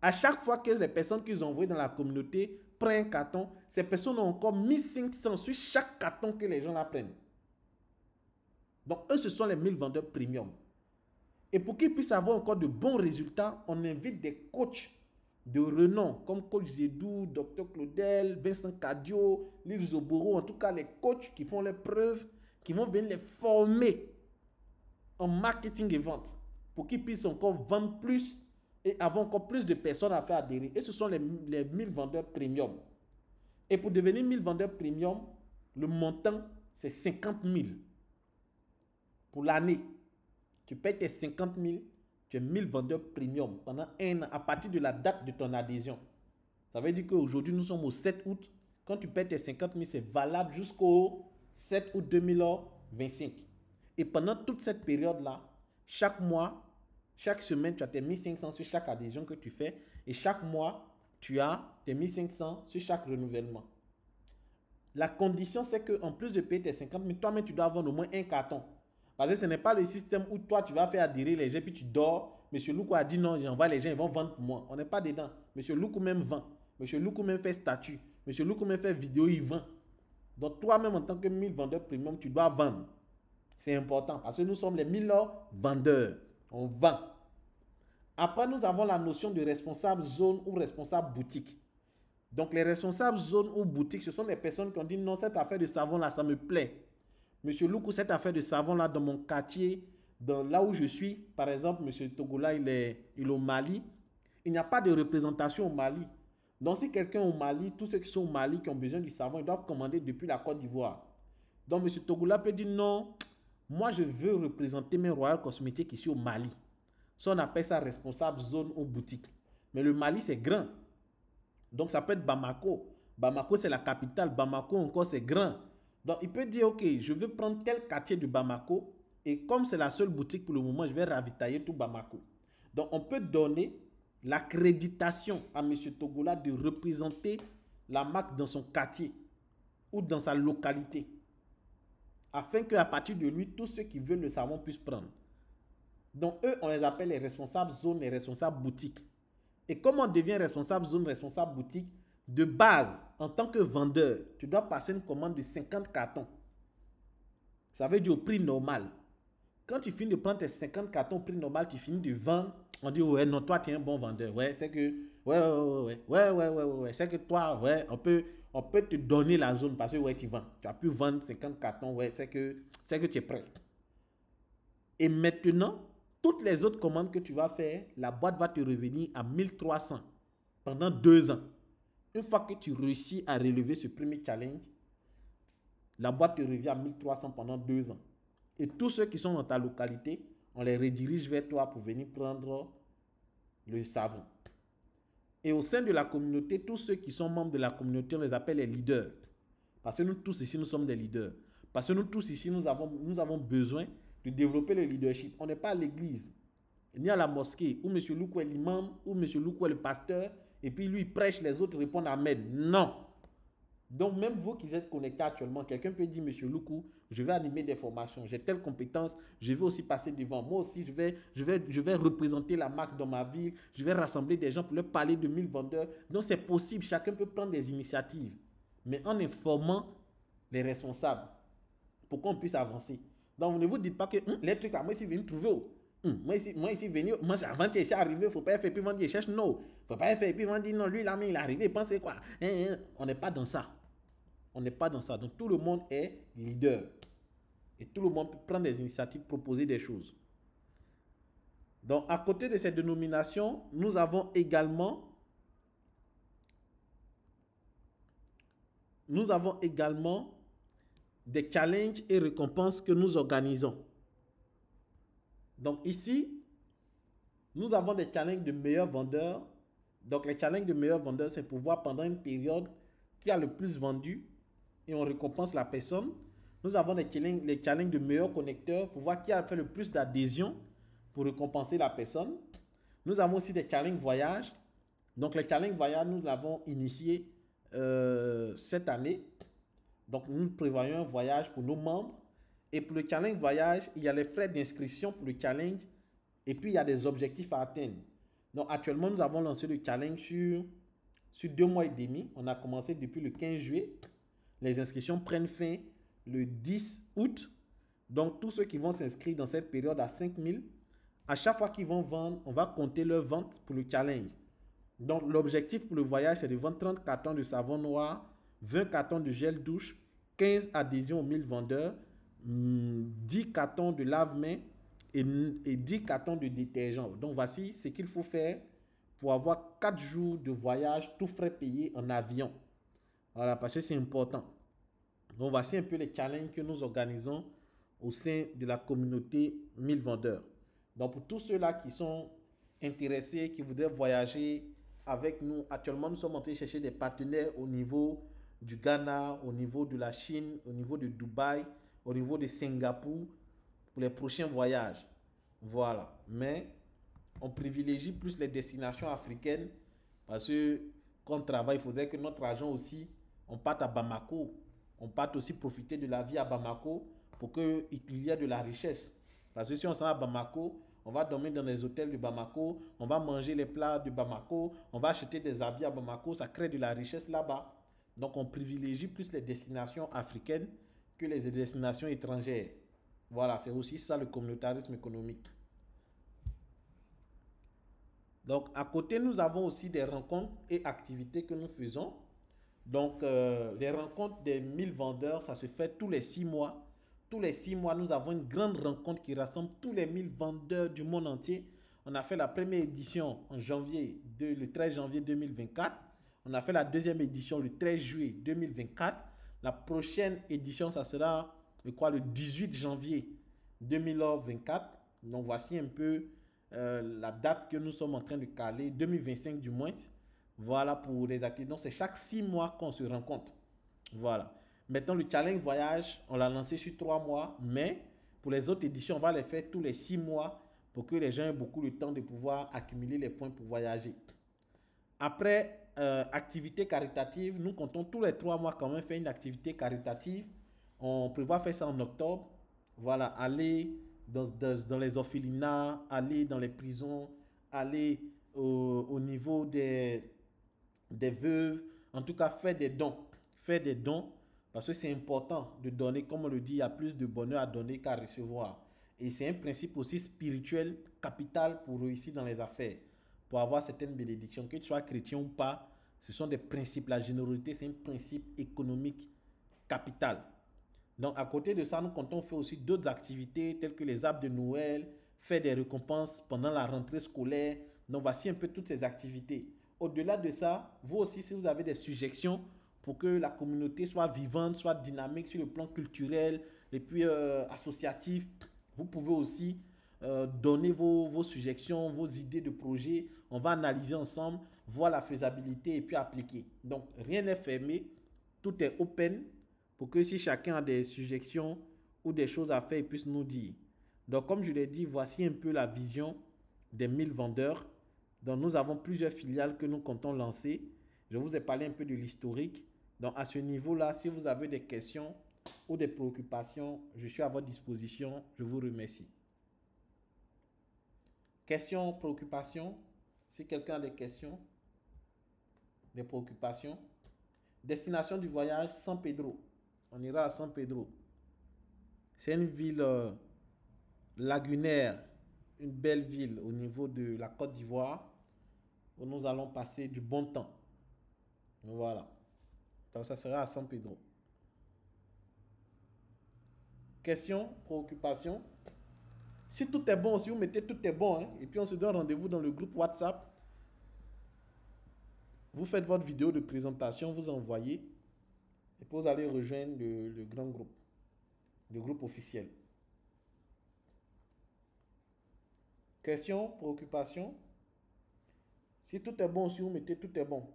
[SPEAKER 1] À chaque fois que les personnes qu'ils ont envoyées dans la communauté prennent un carton, ces personnes ont encore 1500 sur chaque carton que les gens la prennent. Donc, eux, ce sont les 1000 vendeurs premium. Et pour qu'ils puissent avoir encore de bons résultats, on invite des coachs de renom, comme Coach Zedou, Dr Claudel, Vincent Cadio, Lil Zoboro, en tout cas les coachs qui font les preuves, qui vont venir les former en marketing et vente pour qu'ils puissent encore vendre plus et avoir encore plus de personnes à faire adhérer. Et ce sont les 1000 vendeurs premium. Et pour devenir 1000 vendeurs premium, le montant, c'est 50 000 pour l'année. Tu payes tes 50 000, tu es 1000 vendeurs premium pendant un an à partir de la date de ton adhésion. Ça veut dire qu'aujourd'hui, nous sommes au 7 août. Quand tu payes tes 50 000, c'est valable jusqu'au 7 août 2025. Et pendant toute cette période-là, chaque mois, chaque semaine, tu as tes 1500 sur chaque adhésion que tu fais. Et chaque mois, tu as tes 1500 sur chaque renouvellement. La condition, c'est qu'en plus de payer tes 50 000, toi-même, tu dois avoir au moins un carton. Parce que ce n'est pas le système où toi, tu vas faire adhérer les gens, puis tu dors. Monsieur Loukou a dit non, j'envoie les gens, ils vont vendre pour moi. On n'est pas dedans. Monsieur Loukou même vend. Monsieur Loukou même fait statut. Monsieur Loukou même fait vidéo, il vend. Donc toi-même, en tant que 1000 vendeurs premium, tu dois vendre. C'est important parce que nous sommes les 1000 vendeurs. On vend. Après, nous avons la notion de responsable zone ou responsable boutique. Donc, les responsables zone ou boutique, ce sont des personnes qui ont dit non, cette affaire de savon là, ça me plaît. Monsieur Loukou, cette affaire de savon là, dans mon quartier, là où je suis, par exemple, monsieur Togola, il est au Mali. Il n'y a pas de représentation au Mali. Donc, si quelqu'un au Mali, tous ceux qui sont au Mali qui ont besoin du savon, ils doivent commander depuis la Côte d'Ivoire. Donc, monsieur Togola peut dire non, moi je veux représenter mes Royal Cosmétiques ici au Mali. Ça, on appelle ça responsable zone ou boutique. Mais le Mali, c'est grand. Donc, ça peut être Bamako. Bamako, c'est la capitale. Bamako, encore, c'est grand. Donc, il peut dire, OK, je veux prendre tel quartier de Bamako. Et comme c'est la seule boutique pour le moment, je vais ravitailler tout Bamako. Donc, on peut donner l'accréditation à M. Togola de représenter la marque dans son quartier ou dans sa localité. Afin qu'à partir de lui, tous ceux qui veulent le savon puissent prendre. Donc, eux, on les appelle les responsables zone, les responsables boutiques. Et comment on devient responsable zone, responsable boutique? De base, en tant que vendeur, tu dois passer une commande de 50 cartons. Ça veut dire au prix normal. Quand tu finis de prendre tes 50 cartons au prix normal, tu finis de vendre. On dit, ouais, non, toi, tu es un bon vendeur. Ouais, c'est que, ouais, c'est que toi, ouais, on peut te donner la zone parce que, ouais, tu vends. Tu as pu vendre 50 cartons, ouais, c'est que tu es prêt. Et maintenant, toutes les autres commandes que tu vas faire, la boîte va te revenir à 1300 pendant 2 ans. Une fois que tu réussis à relever ce premier challenge, la boîte te revient à 1300 pendant 2 ans. Et tous ceux qui sont dans ta localité, on les redirige vers toi pour venir prendre le savon. Et au sein de la communauté, tous ceux qui sont membres de la communauté, on les appelle les leaders. Parce que nous tous ici, nous sommes des leaders. Parce que nous tous ici, nous avons besoin de développer le leadership. On n'est pas à l'église, ni à la mosquée, où M. Loukou est l'imam, où M. Loukou est le pasteur, et puis lui, il prêche, les autres répondent Amen. Non. Donc, même vous qui êtes connectés actuellement, quelqu'un peut dire, M. Loukou, je vais animer des formations, j'ai telle compétence, je vais aussi passer devant. Moi aussi, je vais représenter la marque dans ma ville, je vais rassembler des gens pour leur parler de 1000 vendeurs. Donc, c'est possible, chacun peut prendre des initiatives, mais en informant les responsables pour qu'on puisse avancer. Donc, ne vous dites pas que les trucs là, moi, ici, venir trouver. Moi, ici, venir, moi, c'est avant qu'il est arrivé, il ne faut pas faire, puis vendre, il cherche, non. Il ne faut pas faire, puis vendre, non, lui, là, mais il est arrivé, pensez quoi. On n'est pas dans ça. On n'est pas dans ça. Donc, tout le monde est leader. Et tout le monde peut prendre des initiatives, proposer des choses. Donc, à côté de cette dénomination, nous avons également nous avons également des challenges et récompenses que nous organisons. Donc ici, nous avons des challenges de meilleurs vendeurs. Donc les challenges de meilleurs vendeurs, c'est pour voir pendant une période qui a le plus vendu et on récompense la personne. Nous avons les challenges de meilleurs connecteurs pour voir qui a fait le plus d'adhésion pour récompenser la personne. Nous avons aussi des challenges voyage. Donc les challenges voyage, nous l'avons initié cette année. Donc nous prévoyons un voyage pour nos membres. Et pour le challenge voyage, il y a les frais d'inscription pour le challenge. Et puis il y a des objectifs à atteindre. Donc actuellement, nous avons lancé le challenge sur 2 mois et demi. On a commencé depuis le 15 juillet. Les inscriptions prennent fin le 10 août. Donc tous ceux qui vont s'inscrire dans cette période à 5 000, à chaque fois qu'ils vont vendre, on va compter leur vente pour le challenge. Donc l'objectif pour le voyage, c'est de vendre 30 cartons de savon noir, 20 cartons de gel douche, 15 adhésions aux 1000 vendeurs, 10 cartons de lave-mains et 10 cartons de détergent. Donc voici ce qu'il faut faire pour avoir 4 jours de voyage, tout frais payés en avion. Voilà, parce que c'est important. Donc voici un peu les challenges que nous organisons au sein de la communauté 1000 vendeurs. Donc pour tous ceux-là qui sont intéressés, qui voudraient voyager avec nous, actuellement nous sommes en train de chercher des partenaires au niveau du Ghana, au niveau de la Chine, au niveau de Dubaï, au niveau de Singapour pour les prochains voyages. Voilà. Mais on privilégie plus les destinations africaines parce que quand on travaille, il faudrait que notre argent aussi, on parte à Bamako. On parte aussi profiter de la vie à Bamako pour qu'il y ait de la richesse. Parce que si on s'en va à Bamako, on va dormir dans les hôtels de Bamako, on va manger les plats de Bamako, on va acheter des habits à Bamako, ça crée de la richesse là-bas. Donc on privilégie plus les destinations africaines que les destinations étrangères. Voilà, c'est aussi ça le communautarisme économique. Donc à côté, nous avons aussi des rencontres et activités que nous faisons. Donc les rencontres des 1000 vendeurs, ça se fait tous les 6 mois. Tous les 6 mois, nous avons une grande rencontre qui rassemble tous les 1000 vendeurs du monde entier. On a fait la première édition en janvier, le 13 janvier 2024. On a fait la deuxième édition le 13 juillet 2024. La prochaine édition, ça sera, je crois, le 18 janvier 2024. Donc, voici un peu la date que nous sommes en train de caler, 2025 du moins. Voilà pour les activités. Donc, c'est chaque 6 mois qu'on se rencontre. Voilà. Maintenant, le challenge voyage, on l'a lancé sur 3 mois, mais pour les autres éditions, on va les faire tous les 6 mois pour que les gens aient beaucoup de temps de pouvoir accumuler les points pour voyager. Après, activité caritative, nous comptons tous les 3 mois quand même faire une activité caritative. On prévoit faire ça en octobre. Voilà, aller dans les orphelinats, aller dans les prisons, aller au niveau des veuves. En tout cas, faire des dons. Faire des dons. Parce que c'est important de donner, comme on le dit, il y a plus de bonheur à donner qu'à recevoir. Et c'est un principe aussi spirituel, capital pour réussir dans les affaires, pour avoir certaines bénédictions. Que tu sois chrétien ou pas, ce sont des principes. La générosité, c'est un principe économique capital. Donc, à côté de ça, nous comptons faire aussi d'autres activités telles que les arbres de Noël, faire des récompenses pendant la rentrée scolaire. Donc, voici un peu toutes ces activités. Au-delà de ça, vous aussi, si vous avez des suggestions, pour que la communauté soit vivante, soit dynamique sur le plan culturel et puis associatif. Vous pouvez aussi donner vos suggestions, vos idées de projet. On va analyser ensemble, voir la faisabilité et puis appliquer. Donc, rien n'est fermé, tout est open pour que si chacun a des suggestions ou des choses à faire, il puisse nous dire. Donc, comme je l'ai dit, voici un peu la vision des 1000 vendeurs. Donc, nous avons plusieurs filiales que nous comptons lancer. Je vous ai parlé un peu de l'historique. Donc, à ce niveau-là, si vous avez des questions ou des préoccupations, je suis à votre disposition. Je vous remercie. Questions, préoccupations? Si quelqu'un a des questions, des préoccupations. Destination du voyage, San Pedro. On ira à San Pedro. C'est une ville lagunaire, une belle ville au niveau de la Côte d'Ivoire où nous allons passer du bon temps. Voilà. Donc, ça sera à San Pedro. Questions, préoccupations? Si tout est bon, si vous mettez tout est bon, hein, et puis on se donne rendez-vous dans le groupe WhatsApp. Vous faites votre vidéo de présentation, vous envoyez. Et puis vous allez rejoindre le grand groupe, le groupe officiel. Question, préoccupation. Si tout est bon, si vous mettez tout est bon.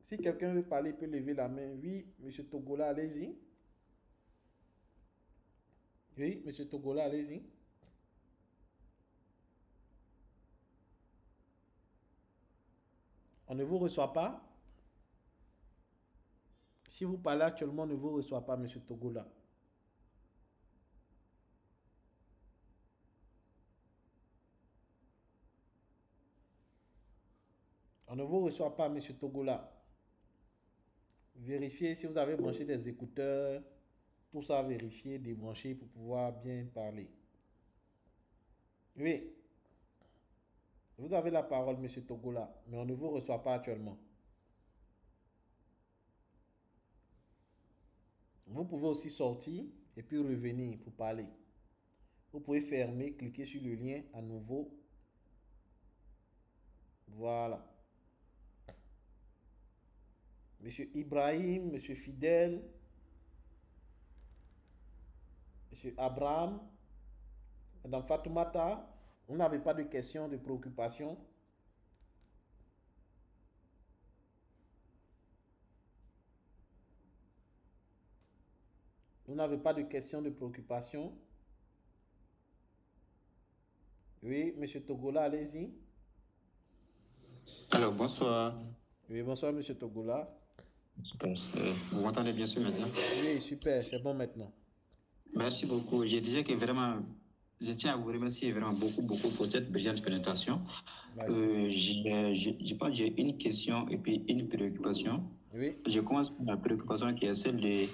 [SPEAKER 1] Si quelqu'un veut parler, il peut lever la main. Oui, monsieur Togola, allez-y. Oui, monsieur Togola, allez-y. On ne vous reçoit pas. Si vous parlez actuellement, on ne vous reçoit pas, monsieur Togola. On ne vous reçoit pas, monsieur Togola. Vérifiez si vous avez branché des écouteurs. Tout ça, vérifier, débrancher pour pouvoir bien parler. Oui, vous avez la parole, monsieur Togola, mais on ne vous reçoit pas actuellement. Vous pouvez aussi sortir et puis revenir pour parler. Vous pouvez fermer, cliquer sur le lien à nouveau. Voilà. Monsieur Ibrahim, monsieur Fidèle, monsieur Abraham, madame Fatoumata, vous n'avez pas de questions, de préoccupations? Vous n'avez pas de questions, de préoccupations? Oui, monsieur Togola, allez-y.
[SPEAKER 2] Alors, bonsoir.
[SPEAKER 1] Oui, bonsoir, monsieur Togola.
[SPEAKER 2] Super. Vous m'entendez bien sûr maintenant?
[SPEAKER 1] Oui, super, c'est bon maintenant.
[SPEAKER 2] Merci beaucoup. Je disais que vraiment, je tiens à vous remercier vraiment beaucoup pour cette brillante présentation. Je pense que j'ai une question et puis une préoccupation.
[SPEAKER 1] Oui.
[SPEAKER 2] Je commence par la préoccupation qui est celle de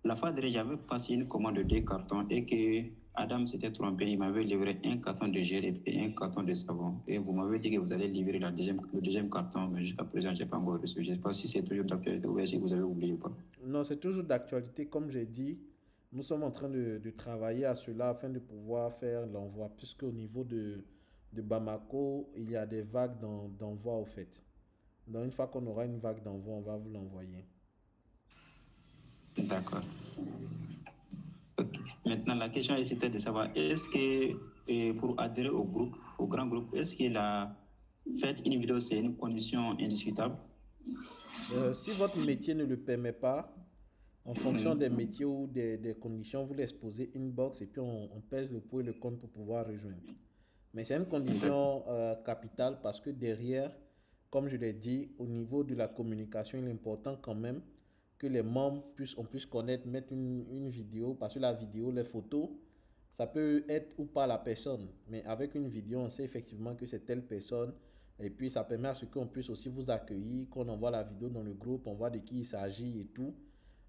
[SPEAKER 2] la fois dernière, j'avais passé une commande de 2 cartons et que Adam s'était trompé. Il m'avait livré un carton de gel et un carton de savon. Et vous m'avez dit que vous allez livrer le deuxième carton, mais jusqu'à présent, je n'ai pas encore reçu. Je ne sais pas si c'est toujours d'actualité ou si vous avez oublié ou pas.
[SPEAKER 1] Non, c'est toujours d'actualité. Comme j'ai dit, nous sommes en train de travailler à cela afin de pouvoir faire l'envoi, puisque au niveau de Bamako, il y a des vagues d'envoi au fait. Donc une fois qu'on aura une vague d'envoi, on va vous l'envoyer.
[SPEAKER 2] D'accord. Okay. Maintenant, la question était de savoir, est-ce que pour adhérer au groupe, au grand groupe, est-ce que la faites une vidéo, c'est une condition indiscutable?
[SPEAKER 1] Si votre métier ne le permet pas, en fonction des métiers ou des conditions, vous l'exposez inbox et puis on pèse le pour et le contre pour pouvoir rejoindre. Mais c'est une condition capitale parce que derrière, comme je l'ai dit, au niveau de la communication, il est important quand même que les membres puissent connaître, mettre une vidéo, parce que la vidéo, les photos, ça peut être ou pas la personne, mais avec une vidéo, on sait effectivement que c'est telle personne, et puis ça permet à ce qu'on puisse aussi vous accueillir, qu'on envoie la vidéo dans le groupe, on voit de qui il s'agit et tout,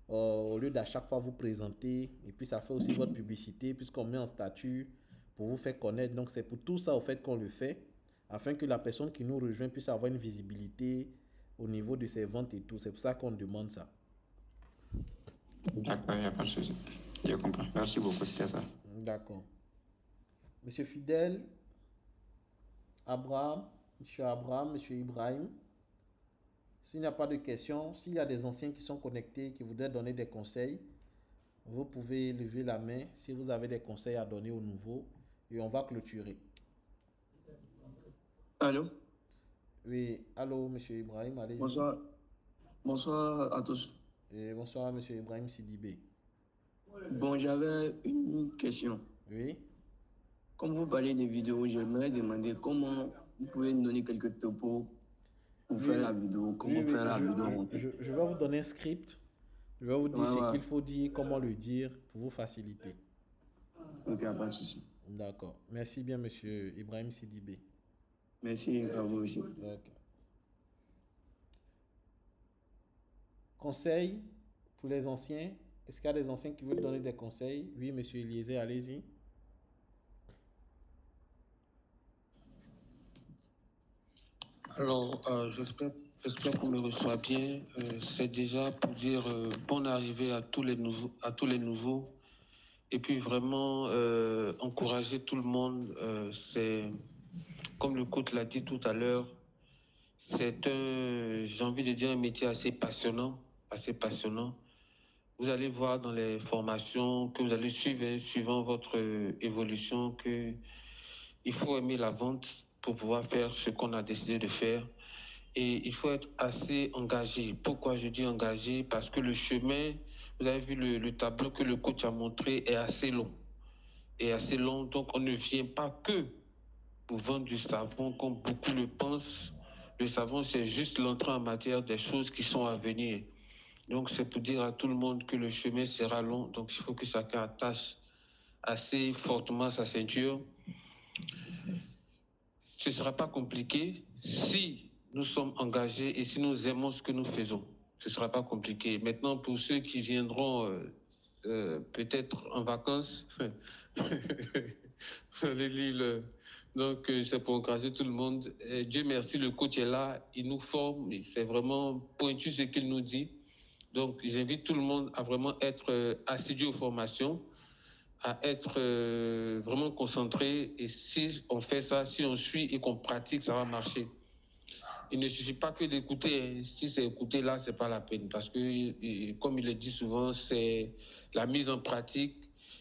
[SPEAKER 1] au lieu d'à chaque fois vous présenter, et puis ça fait aussi votre publicité, puisqu'on met en statut pour vous faire connaître, donc c'est pour tout ça au fait qu'on le fait, afin que la personne qui nous rejoint puisse avoir une visibilité au niveau de ses ventes et tout, c'est pour ça qu'on demande ça.
[SPEAKER 2] D'accord, il n'y a pas de souci. Je comprends. Merci beaucoup, c'était ça.
[SPEAKER 1] D'accord. Monsieur Fidèle, Abraham, Monsieur Ibrahim, s'il n'y a pas de questions, s'il y a des anciens qui sont connectés, qui voudraient donner des conseils, vous pouvez lever la main si vous avez des conseils à donner aux nouveaux et on va clôturer.
[SPEAKER 3] Allô?
[SPEAKER 1] Oui, allô, Monsieur Ibrahim, allez-y.
[SPEAKER 3] Bonsoir. Bonsoir à tous.
[SPEAKER 1] Et bonsoir, Monsieur Ibrahim Sidibé.
[SPEAKER 3] Bon, j'avais une question.
[SPEAKER 1] Oui.
[SPEAKER 3] Comme vous parlez des vidéos, j'aimerais demander comment vous pouvez nous donner quelques topos pour faire la vidéo. Comment faire la vidéo?
[SPEAKER 1] Je vais vous donner un script. Je vais vous dire ce qu'il faut dire, comment le dire pour vous faciliter.
[SPEAKER 3] Ok, pas de souci.
[SPEAKER 1] D'accord. Merci bien, Monsieur Ibrahim Sidibé.
[SPEAKER 3] Merci à vous aussi.
[SPEAKER 1] Okay. Conseils pour les anciens. Est-ce qu'il y a des anciens qui veulent donner des conseils? Oui, Monsieur Eliezer, allez-y.
[SPEAKER 4] Alors, j'espère qu'on me reçoit bien. C'est déjà pour dire bonne arrivée à tous les nouveaux. Et puis vraiment encourager tout le monde. C'est comme le coach l'a dit tout à l'heure, c'est j'ai envie de dire, un métier assez passionnant. vous allez voir dans les formations que vous allez suivre, hein, suivant votre évolution, que il faut aimer la vente pour pouvoir faire ce qu'on a décidé de faire. Et il faut être assez engagé. Pourquoi je dis engagé? Parce que le chemin, vous avez vu le tableau que le coach a montré, est assez long. Est assez long, donc on ne vient pas que pour vendre du savon comme beaucoup le pensent. Le savon, c'est juste l'entrée en matière des choses qui sont à venir. Donc, c'est pour dire à tout le monde que le chemin sera long. Donc, il faut que chacun attache assez fortement sa ceinture. Ce ne sera pas compliqué si nous sommes engagés et si nous aimons ce que nous faisons. Ce ne sera pas compliqué. Maintenant, pour ceux qui viendront peut-être en vacances, les Lille. Donc, c'est pour encourager tout le monde. Et Dieu merci, le coach est là, il nous forme, c'est vraiment pointu ce qu'il nous dit. Donc, j'invite tout le monde à vraiment être assidu aux formations, à être vraiment concentré. Et si on fait ça, si on suit et qu'on pratique, ça va marcher. Il ne suffit pas que d'écouter. Hein. Si c'est écouter là, c'est pas la peine. Parce que, comme il le dit souvent, c'est la mise en pratique,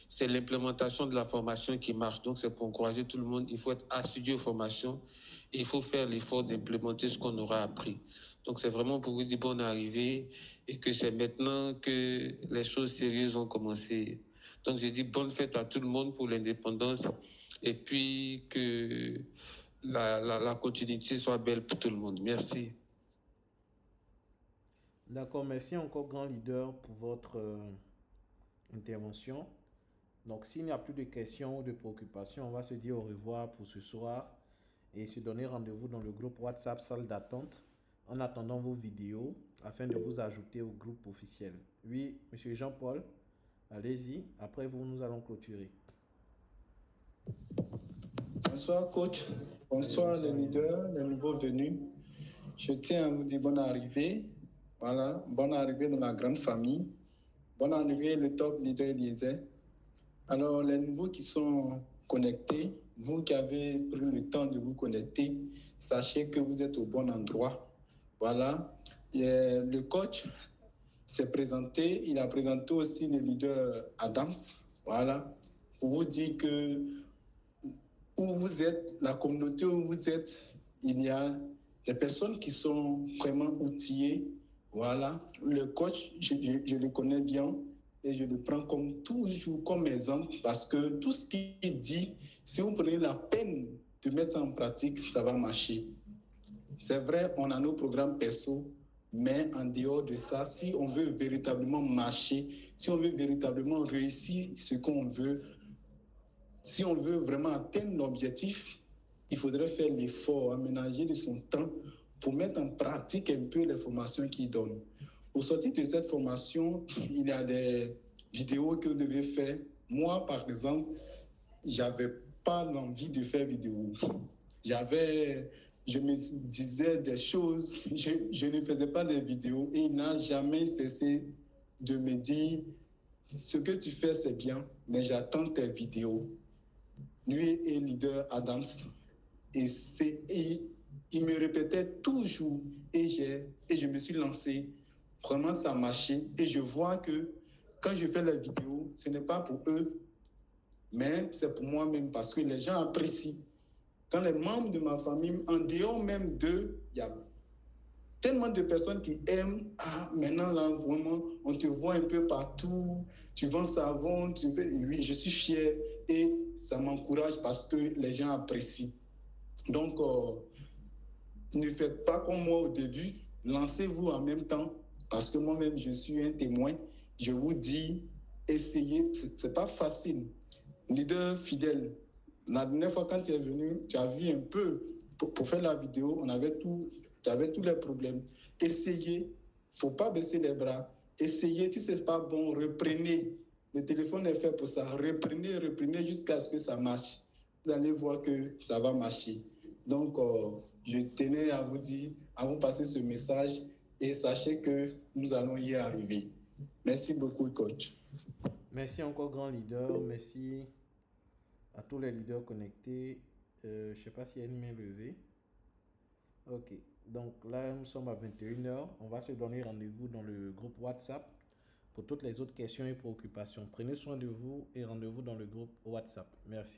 [SPEAKER 4] c'est l'implémentation de la formation qui marche. Donc, c'est pour encourager tout le monde. Il faut être assidu aux formations et il faut faire l'effort d'implémenter ce qu'on aura appris. Donc, c'est vraiment pour vous dire bonne arrivée et que c'est maintenant que les choses sérieuses ont commencé. Donc, j'ai dit bonne fête à tout le monde pour l'indépendance et puis que la continuité soit belle pour tout le monde. Merci.
[SPEAKER 1] D'accord, merci encore, grand leader, pour votre intervention. Donc, s'il n'y a plus de questions ou de préoccupations, on va se dire au revoir pour ce soir et se donner rendez-vous dans le groupe WhatsApp salle d'attente en attendant vos vidéos afin de vous ajouter au groupe officiel. Oui, monsieur Jean-Paul, allez-y. Après vous, nous allons clôturer.
[SPEAKER 5] Bonsoir, coach. Bonsoir, les leaders, les nouveaux venus. Je tiens à vous dire bonne arrivée. Voilà, bonne arrivée dans la grande famille. Bonne arrivée, le top leader Eliezer. Alors, les nouveaux qui sont connectés, vous qui avez pris le temps de vous connecter, sachez que vous êtes au bon endroit. Voilà. Et le coach s'est présenté. Il a présenté aussi le leader Adams. Voilà. Pour vous dire que où vous êtes, la communauté où vous êtes, il y a des personnes qui sont vraiment outillées. Voilà. Le coach, je le connais bien et je le prends comme toujours comme exemple parce que tout ce qu'il dit, si vous prenez la peine de mettre ça en pratique, ça va marcher. C'est vrai, on a nos programmes perso, mais en dehors de ça, si on veut véritablement marcher, si on veut véritablement réussir ce qu'on veut, si on veut vraiment atteindre l'objectif, il faudrait faire l'effort, aménager de son temps pour mettre en pratique un peu les formations qu'il donne. Au sortir de cette formation, il y a des vidéos que vous devez faire. Moi, par exemple, j'avais pas l'envie de faire vidéo. Je me disais des choses, je ne faisais pas des vidéos et il n'a jamais cessé de me dire ce que tu fais, c'est bien, mais j'attends tes vidéos. Lui est leader Adams et il me répétait toujours et je me suis lancé. Vraiment, ça a marché et je vois que quand je fais les vidéos, ce n'est pas pour eux, mais c'est pour moi-même parce que les gens apprécient. Quand les membres de ma famille, en dehors même d'eux, il y a tellement de personnes qui aiment. Ah, maintenant là, vraiment, on te voit un peu partout. Tu vends savon, tu fais. Oui, je suis fier et ça m'encourage parce que les gens apprécient. Donc, ne faites pas comme moi au début. Lancez-vous en même temps parce que moi-même, je suis un témoin. Je vous dis, essayez. C'est pas facile. Leader fidèle. La dernière fois, quand tu es venu, tu as vu un peu, pour faire la vidéo, tu avais tous les problèmes. Essayez, il ne faut pas baisser les bras. Essayez, si ce n'est pas bon, reprenez. Le téléphone est fait pour ça. Reprenez jusqu'à ce que ça marche. Vous allez voir que ça va marcher. Donc, je tenais à vous dire, à vous passer ce message et sachez que nous allons y arriver. Merci beaucoup, coach.
[SPEAKER 1] Merci encore, grand leader. Merci à tous les leaders connectés. Je ne sais pas s'il y a une main levée. Ok, donc là nous sommes à 21h. On va se donner rendez-vous dans le groupe WhatsApp pour toutes les autres questions et préoccupations. Prenez soin de vous et rendez-vous dans le groupe WhatsApp. Merci.